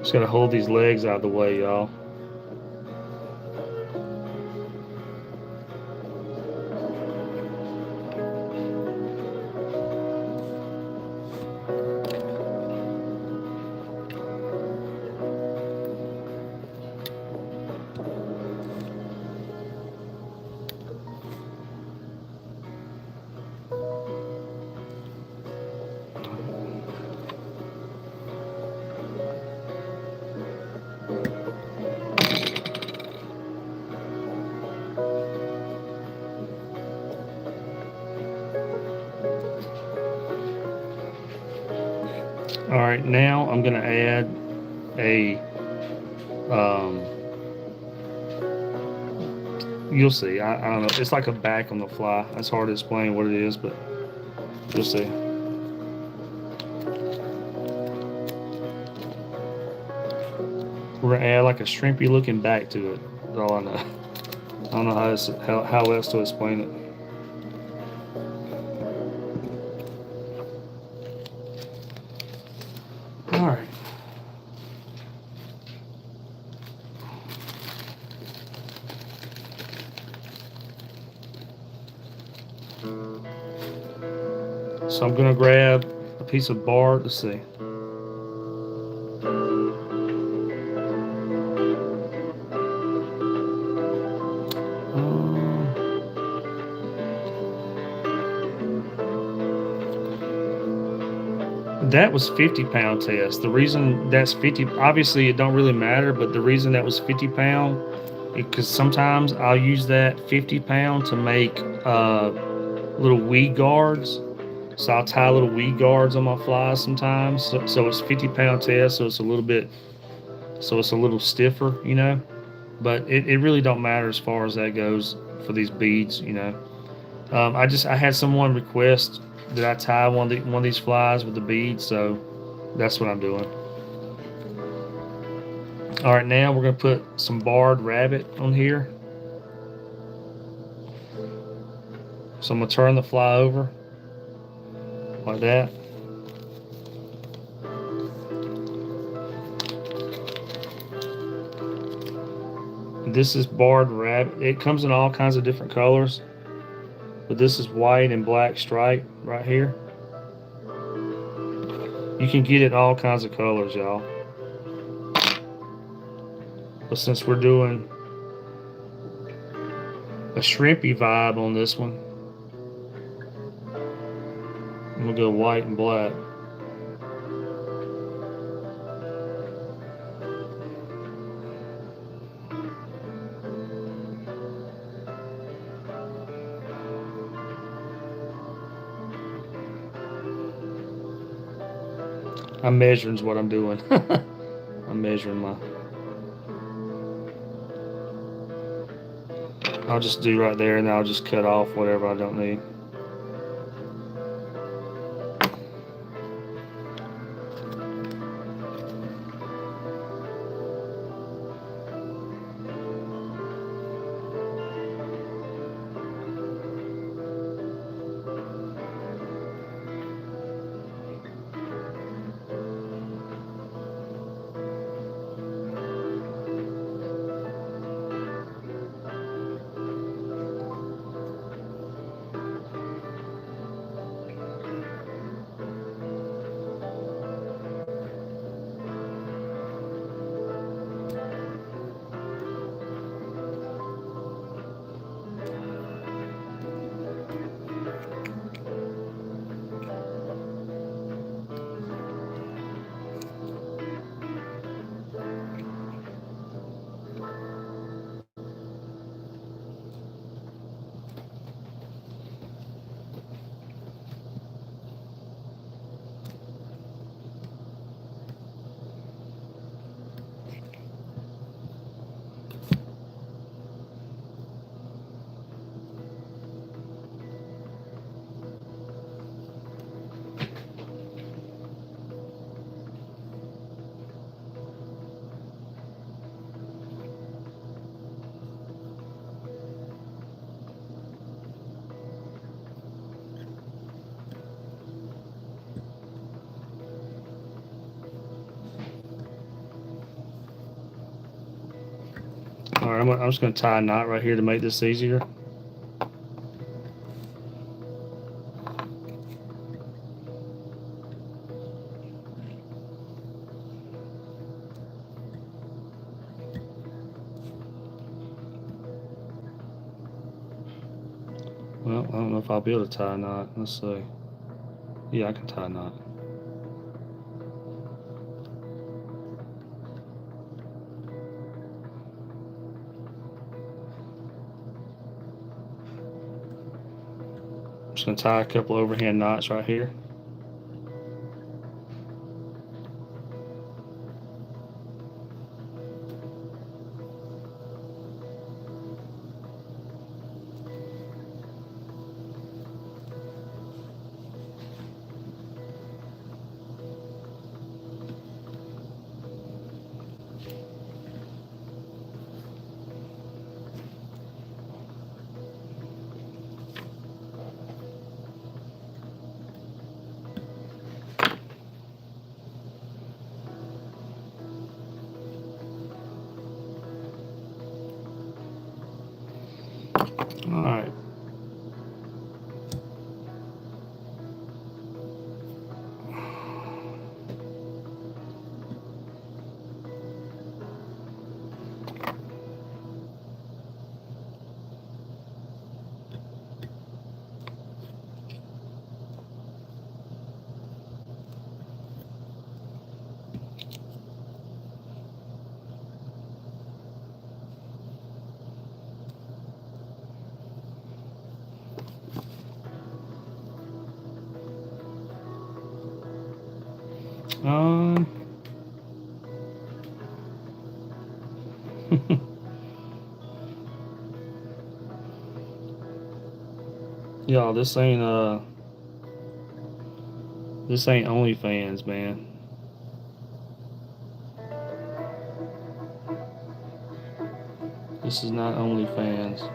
Just gotta hold these legs out of the way, y'all. All right, now I'm gonna add You'll see. I don't know. It's like a back on the fly. It's hard to explain what it is, but you'll see. We're gonna add like a shrimpy looking back to it. That's all I know. I don't know how else to explain it. All right. So I'm gonna grab a piece of bark. Let's see. That was 50-pound test. The reason that's 50, obviously it don't really matter, but the reason that was 50-pound, because sometimes I'll use that 50-pound to make little weed guards. So I'll tie little weed guards on my flies sometimes. So it's 50-pound test, so it's a little bit, so it's a little stiffer, you know. But it really don't matter as far as that goes for these beads, you know. I had someone request that I tie one of these flies with the beads, so that's what I'm doing. All right, now we're gonna put some barred rabbit on here. So I'm gonna turn the fly over like that. This is barred rabbit. It comes in all kinds of different colors, but this is white and black stripe right here. You can get it all kinds of colors, y'all. But since we're doing a shrimpy vibe on this one, I'm gonna go white and black. I'm measuring what I'm doing. I'm measuring my. I'll just do right there, and then I'll just cut off whatever I don't need. All right, I'm just gonna tie a knot right here to make this easier. Well, I don't know if I'll be able to tie a knot. Let's see. Yeah, I can tie a knot. I'm just gonna tie a couple overhand knots right here. All right. Y'all, this ain't OnlyFans, man. This is not OnlyFans.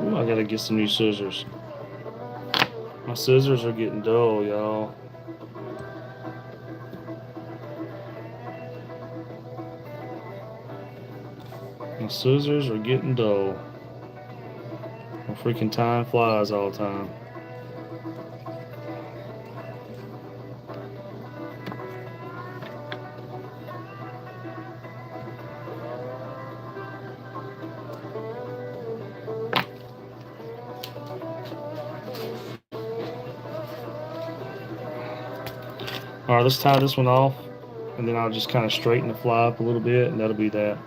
Ooh, I gotta get some new scissors. My scissors are getting dull, y'all. My scissors are getting dull. My freaking time flies all the time. All right, let's tie this one off, and then I'll just kind of straighten the fly up a little bit, and that'll be that.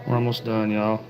We're almost done, y'all.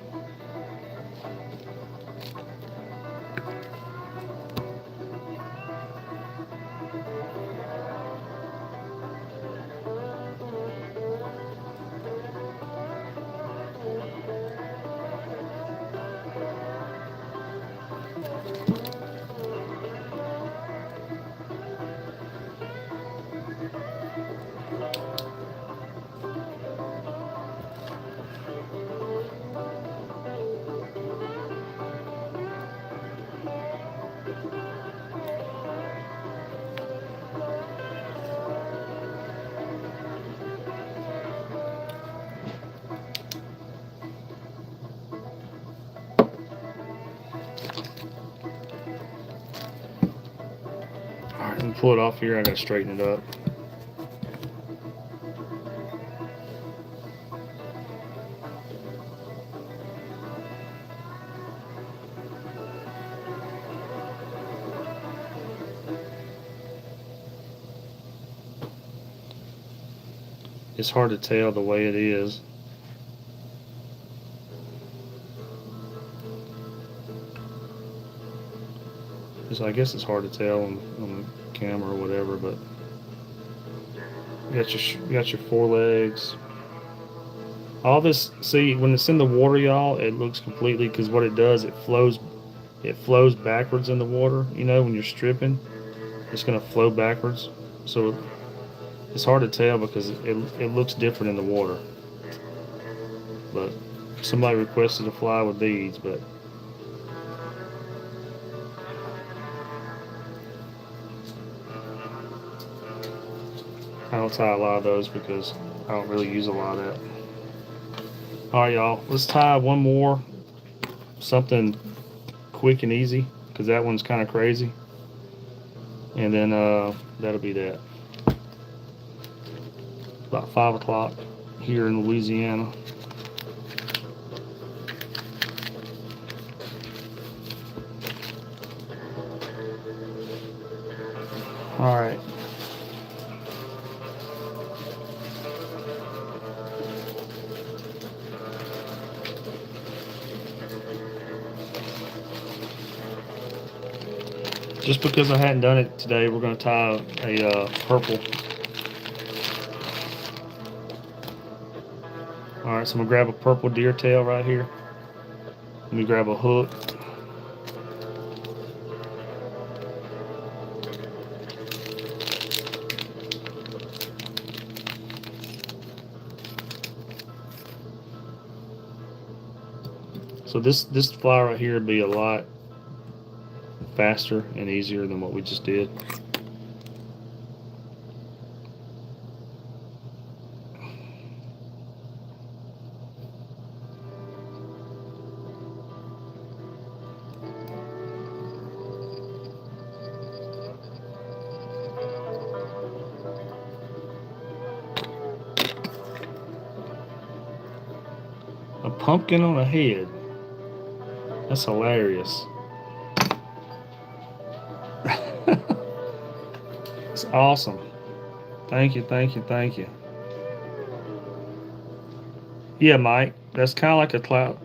All right, let me pull it off here. I gotta straighten it up. It's hard to tell the way it is. I guess it's hard to tell on the camera or whatever, but you got your forelegs. All this, see, when it's in the water, y'all, it looks completely, because what it does, it flows backwards in the water. You know, when you're stripping, it's gonna flow backwards. So it's hard to tell because it looks different in the water. But somebody requested a fly with beads, but I don't tie a lot of those because I don't really use a lot of that. All right, y'all, let's tie one more, something quick and easy, because that one's kind of crazy. And then that'll be that. About 5 o'clock here in Louisiana. All right. Just because I hadn't done it today, we're going to tie a purple. All right, so I'm going to grab a purple deer tail right here. Let me grab a hook. So this fly right here would be a lot faster and easier than what we just did. A pumpkin on a head. That's hilarious. It's awesome. Thank you, thank you, thank you. Yeah, Mike. That's kind of like a cloud.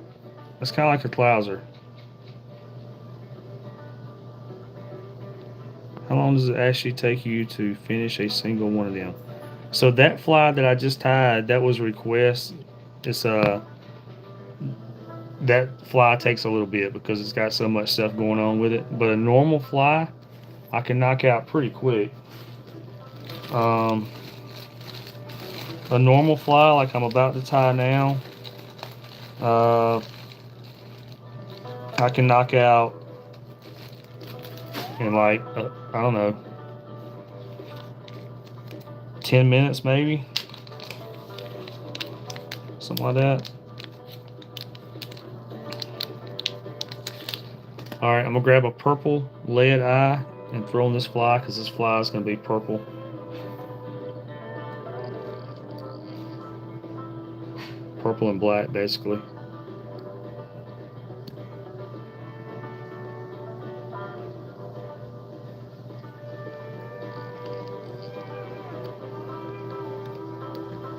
That's kind of like a clouser. How long does it actually take you to finish a single one of them? So that fly that I just tied, that was a request. It's that fly takes a little bit because it's got so much stuff going on with it. But a normal fly, I can knock out pretty quick. A normal fly like I'm about to tie now, I can knock out in like I don't know, 10 minutes maybe, something like that. All right, I'm gonna grab a purple lead eye and throw on this fly because this fly is gonna be purple. Purple and black, basically.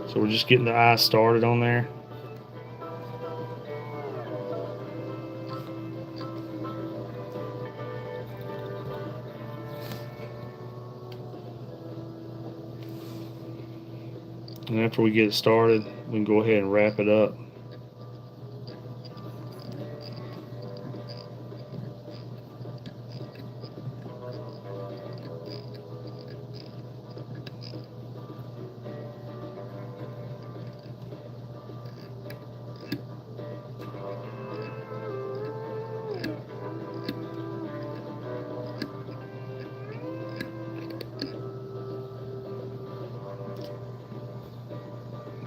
So we're just getting the eye started on there. And after we get it started, we can go ahead and wrap it up.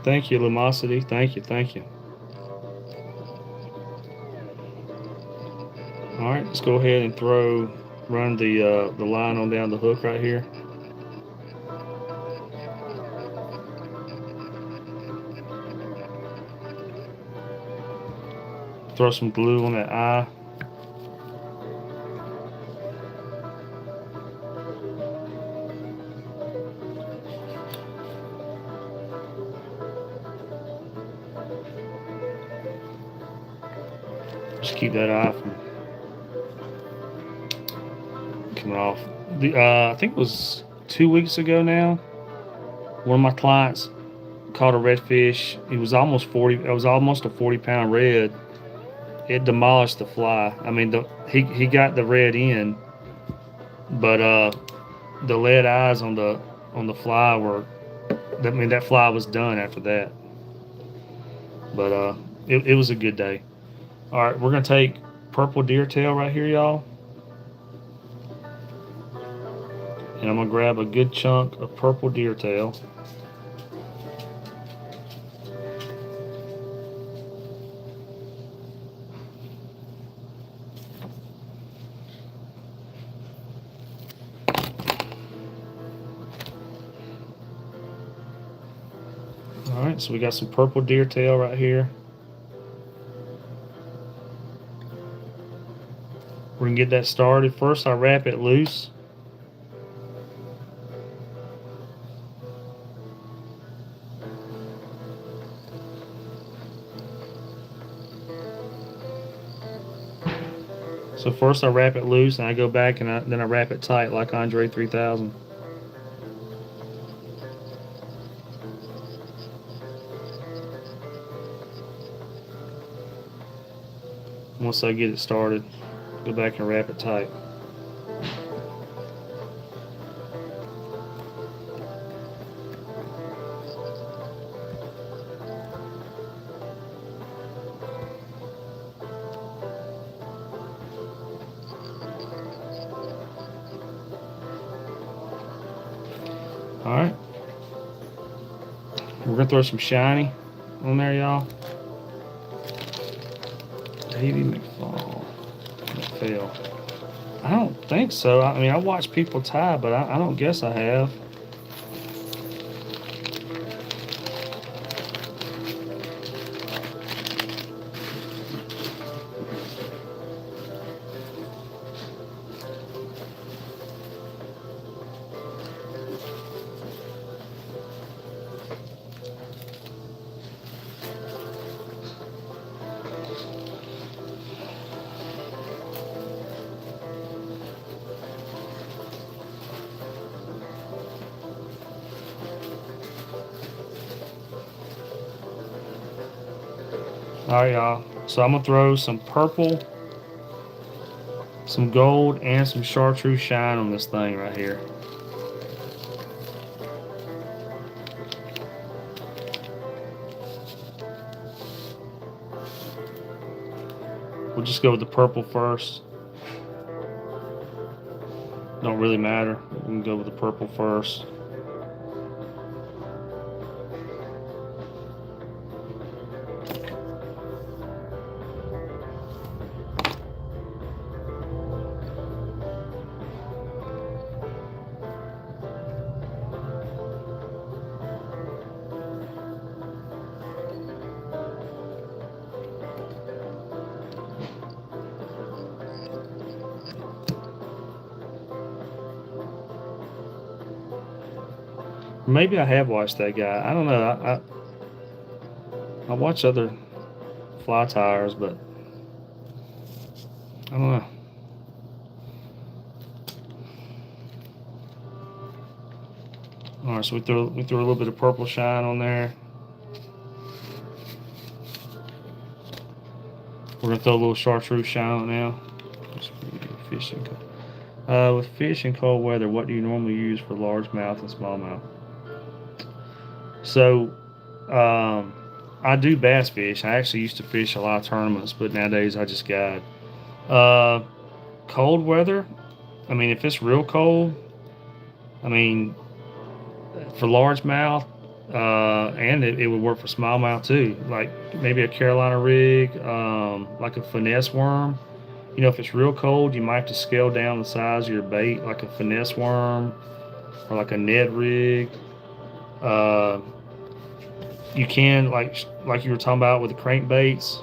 Thank you, Lumosity. Thank you, thank you. All right, let's go ahead and run the line on down the hook right here. Throw some glue on that eye. Just keep that eye from coming off. I think it was 2 weeks ago now. One of my clients caught a redfish. It was almost 40. It was almost a 40-pound red. It demolished the fly. I mean, he got the red in, but the lead eyes on the fly were. I mean, that fly was done after that. But it was a good day. All right, we're gonna take purple deer tail right here, y'all, and I'm gonna grab a good chunk of purple deer tail. All right, so we got some purple deer tail right here. We're gonna get that started. First, I wrap it loose. So first I wrap it loose and I go back and then I wrap it tight like Andre 3000. Once I get it started, go back and wrap it tight. Alright. We're going to throw some shiny on there, y'all. Davey McFall. McPhail. I don't think so. I mean, I watch people tie, but I don't guess I have. Alright, y'all. So I'm going to throw some purple, some gold, and some chartreuse shine on this thing right here. We'll just go with the purple first. Don't really matter. We can go with the purple first. Maybe I have watched that guy. I don't know. I watch other fly tires, but I don't know. All right, so we throw a little bit of purple shine on there. We're gonna throw a little chartreuse shine on now. Fishing. With fish in cold weather, what do you normally use for largemouth and smallmouth? So, I do bass fish. I actually used to fish a lot of tournaments, but nowadays I just guide. Cold weather, I mean, if it's real cold, I mean, for largemouth, and it would work for smallmouth too. Like maybe a Carolina rig, like a finesse worm. You know, if it's real cold, you might have to scale down the size of your bait, like a finesse worm or like a Ned rig. You can, like you were talking about with the crankbaits,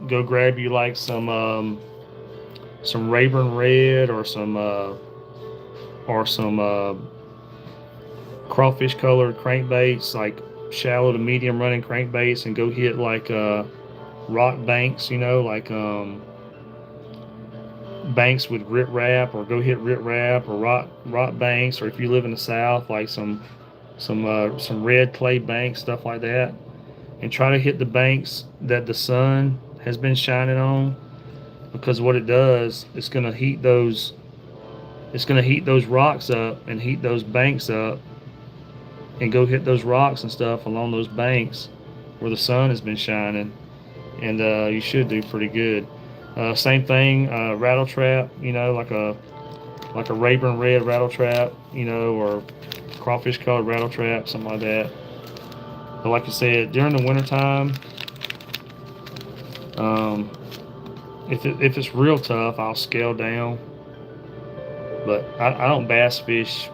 go grab you like some Rayburn Red or some crawfish colored crankbaits, like shallow to medium running crankbaits, and go hit like rock banks, you know, like banks with riprap, or go hit riprap or rock banks, or if you live in the south, like some red clay banks, stuff like that, and try to hit the banks that the sun has been shining on, because what it does, it's going to heat those rocks up and heat those banks up, and go hit those rocks and stuff along those banks where the sun has been shining, and you should do pretty good. Same thing, rattle trap, you know, like a Rayburn Red rattle trap, you know, or crawfish colored rattle trap, something like that. But like I said, during the wintertime, if it's real tough, I'll scale down. But I don't bass fish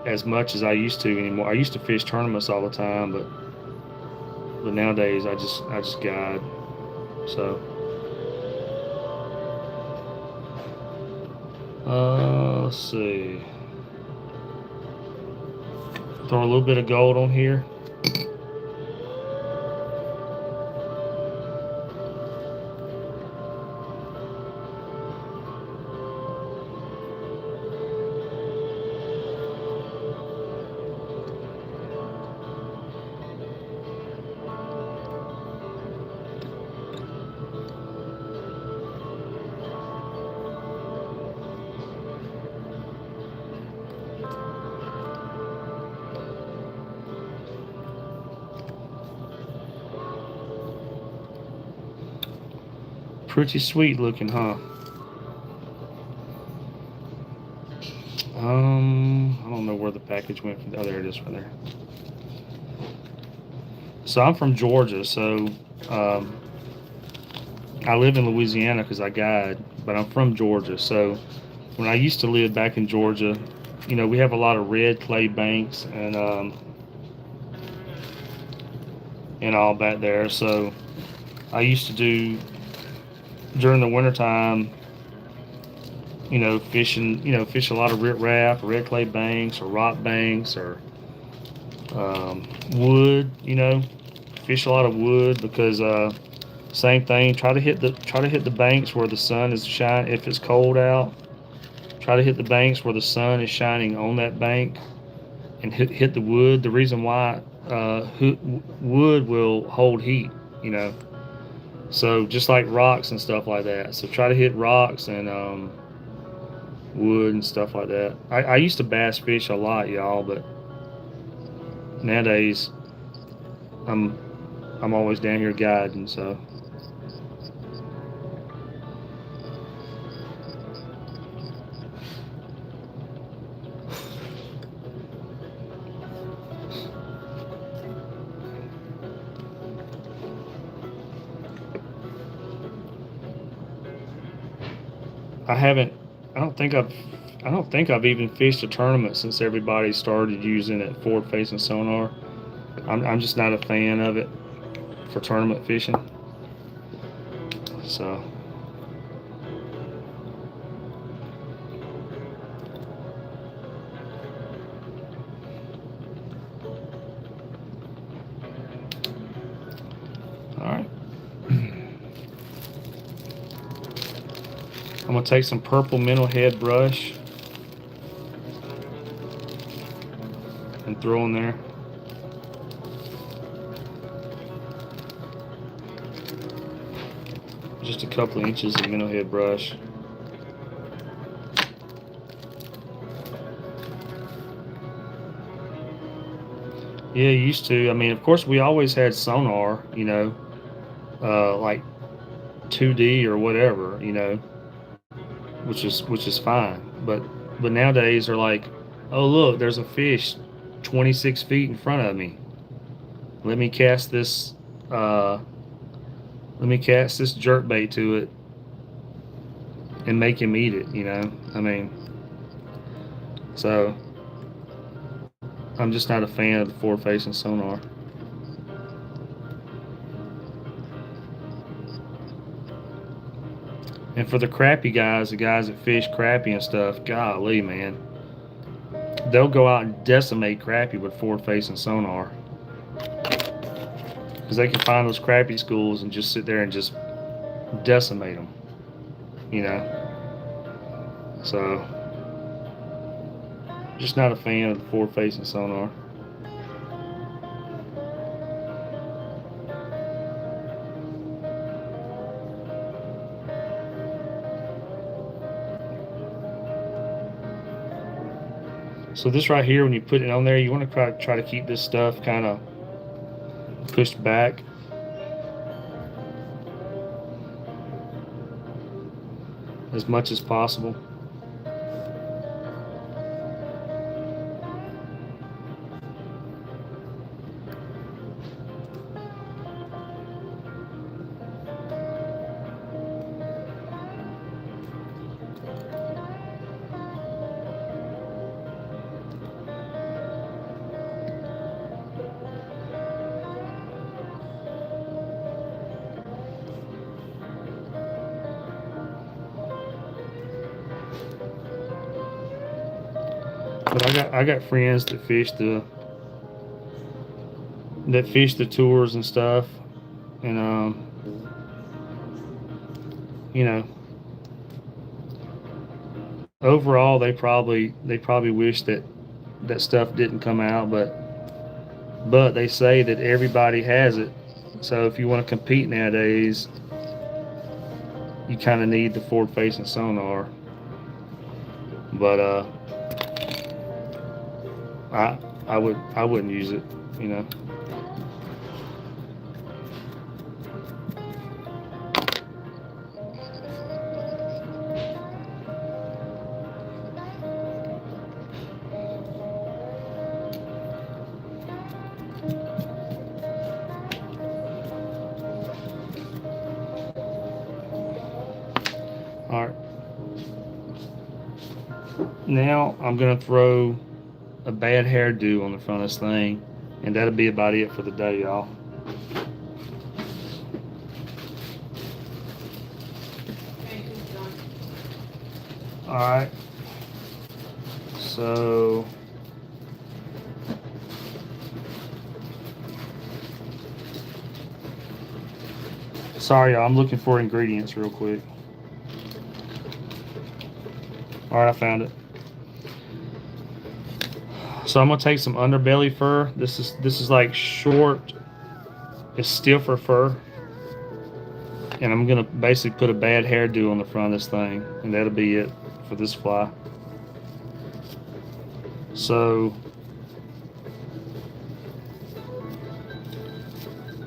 as much as I used to anymore. I used to fish tournaments all the time, but nowadays I just guide. So let's see. Throw a little bit of gold on here. pretty sweet looking, huh? I don't know where the package went from. Oh, there it is right there. So I'm from Georgia, so um, I live in Louisiana because I guide, but I'm from Georgia. So when I used to live back in Georgia, you know, we have a lot of red clay banks and all back there. So I used to do during the wintertime, you know, fishing, you know, fish a lot of riprap, red clay banks or rock banks or wood, you know, fish a lot of wood because same thing. Try to hit the banks where the sun is shining. If it's cold out, try to hit the banks where the sun is shining on that bank, and hit the wood. The reason why wood will hold heat, you know. So just like rocks and stuff like that. So try to hit rocks and wood and stuff like that. I used to bass fish a lot, y'all, but nowadays I'm always down here guiding, so. I haven't. I don't think I've. I don't think I've even fished a tournament since everybody started using it forward-facing sonar. I'm just not a fan of it for tournament fishing. So. All right. I'm gonna take some purple minnow head brush and throw in there. Just a couple of inches of minnow head brush. Yeah, used to. I mean, of course, we always had sonar, you know, like 2D or whatever, you know, which is fine. But nowadays they're like, oh look, there's a fish 26 feet in front of me. Let me cast this. Let me cast this jerk bait to it and make him eat it. You know, I mean, so I'm just not a fan of the forward-facing sonar. And for the crappie guys, the guys that fish crappie and stuff, golly, man, they'll go out and decimate crappie with forward-facing sonar because they can find those crappie schools and just sit there and just decimate them, you know. So, just not a fan of the forward-facing sonar. So this right here, when you put it on there, you want to try to keep this stuff kind of pushed back. As much as possible. But I got friends that fish the tours and stuff, and you know, overall they probably wish that stuff didn't come out, but they say that everybody has it. So if you want to compete nowadays, you kind of need the forward-facing sonar. But I wouldn't use it, you know. Now I'm gonna throw a bad hairdo on the front of this thing, and that'll be about it for the day, y'all. Alright, so sorry y'all, I'm looking for ingredients real quick. Alright, I found it. So I'm gonna take some underbelly fur. This is like short, it's stiffer fur. And I'm gonna basically put a bad hairdo on the front of this thing, and that'll be it for this fly. So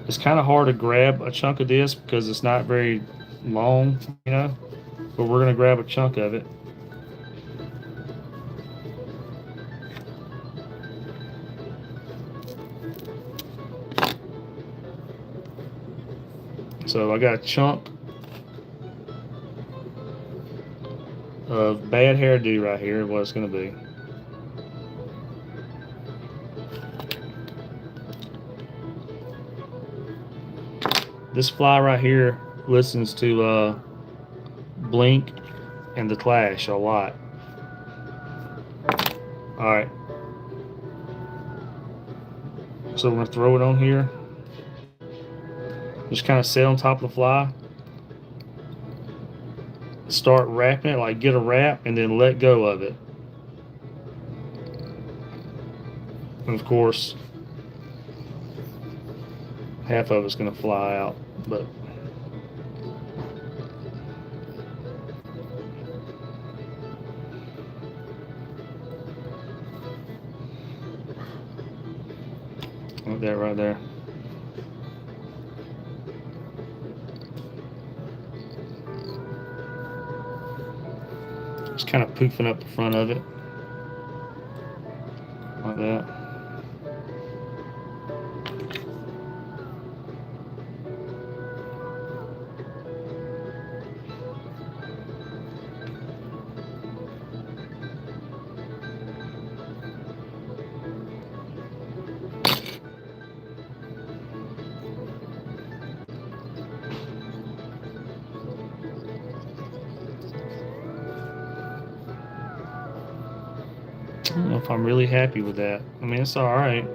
it's kind of hard to grab a chunk of this because it's not very long, you know, but we're gonna grab a chunk of it. So I got a chunk of bad hairdo right here, what it's gonna be. This fly right here listens to Blink and the Clash a lot. Alright. So we're gonna throw it on here. Just kind of sit on top of the fly. Start wrapping it, like get a wrap, and then let go of it. And of course, half of it's gonna fly out, but like that right there. Just kind of poofing up the front of it like that. I don't know if I'm really happy with that. I mean, it's all right.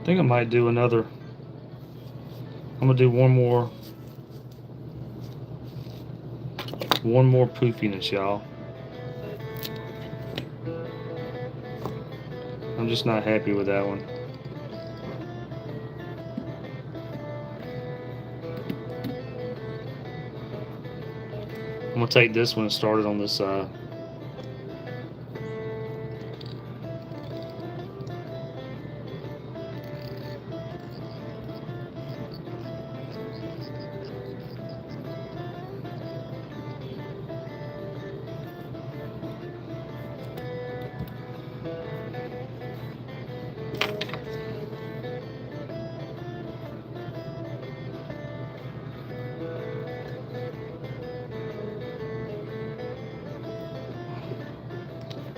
I think I might do another. I'm gonna do one more poofiness, y'all. I'm just not happy with that one. I'm gonna take this one and start it on this side.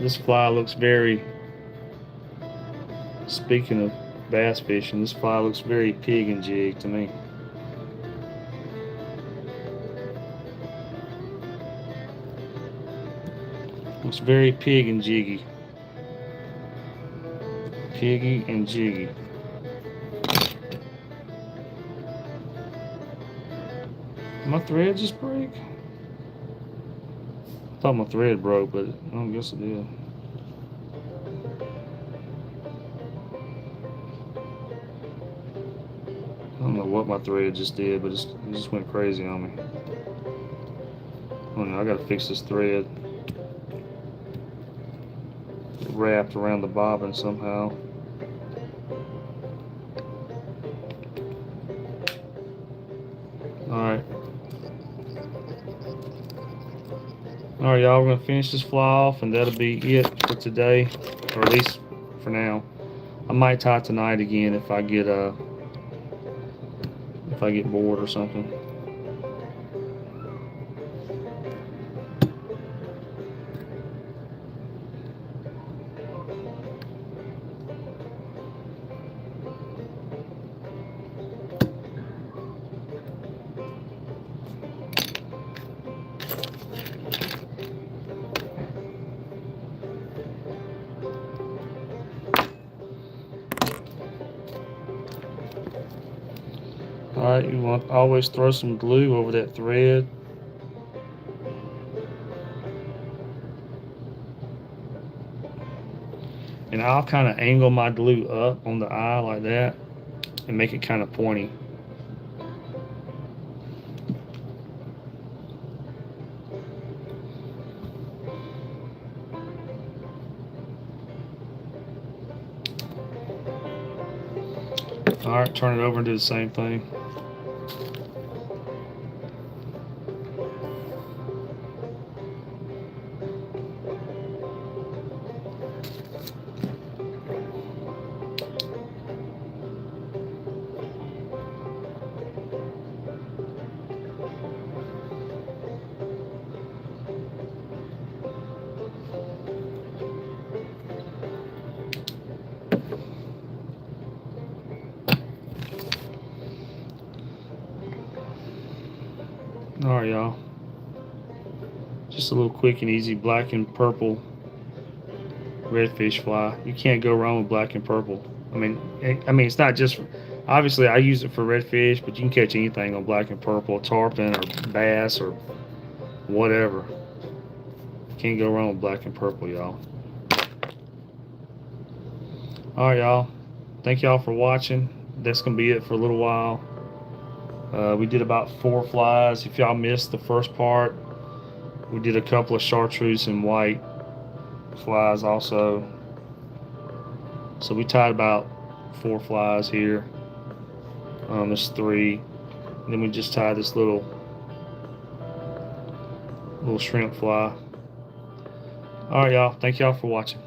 This fly looks very, speaking of bass fishing, this fly looks very pig and jig to me. Looks very pig and jiggy. Piggy and jiggy. Did my thread just break? I thought my thread broke, but I don't guess it did. I don't know what my thread just did, but it just went crazy on me. I don't know, I gotta fix this thread. It wrapped around the bobbin somehow. Alright. Alright, y'all, we're gonna finish this fly off, and that'll be it for today, or at least for now. I might tie tonight again if I get if I get bored or something. Alright, you want to always throw some glue over that thread. And I'll kind of angle my glue up on the eye like that and make it kind of pointy. Alright, turn it over and do the same thing. Alright, y'all. Just a little quick and easy black and purple redfish fly. You can't go wrong with black and purple. I mean, it's not just. Obviously, I use it for redfish, but you can catch anything on black and purple, tarpon or bass or whatever. Can't go wrong with black and purple, y'all. Alright, y'all. Thank y'all for watching. That's gonna be it for a little while. We did about 4 flies. If y'all missed the first part, we did a couple of chartreuse and white flies also. So we tied about 4 flies here. There's 3. And then we just tied this little shrimp fly. Alright, y'all. Thank y'all for watching.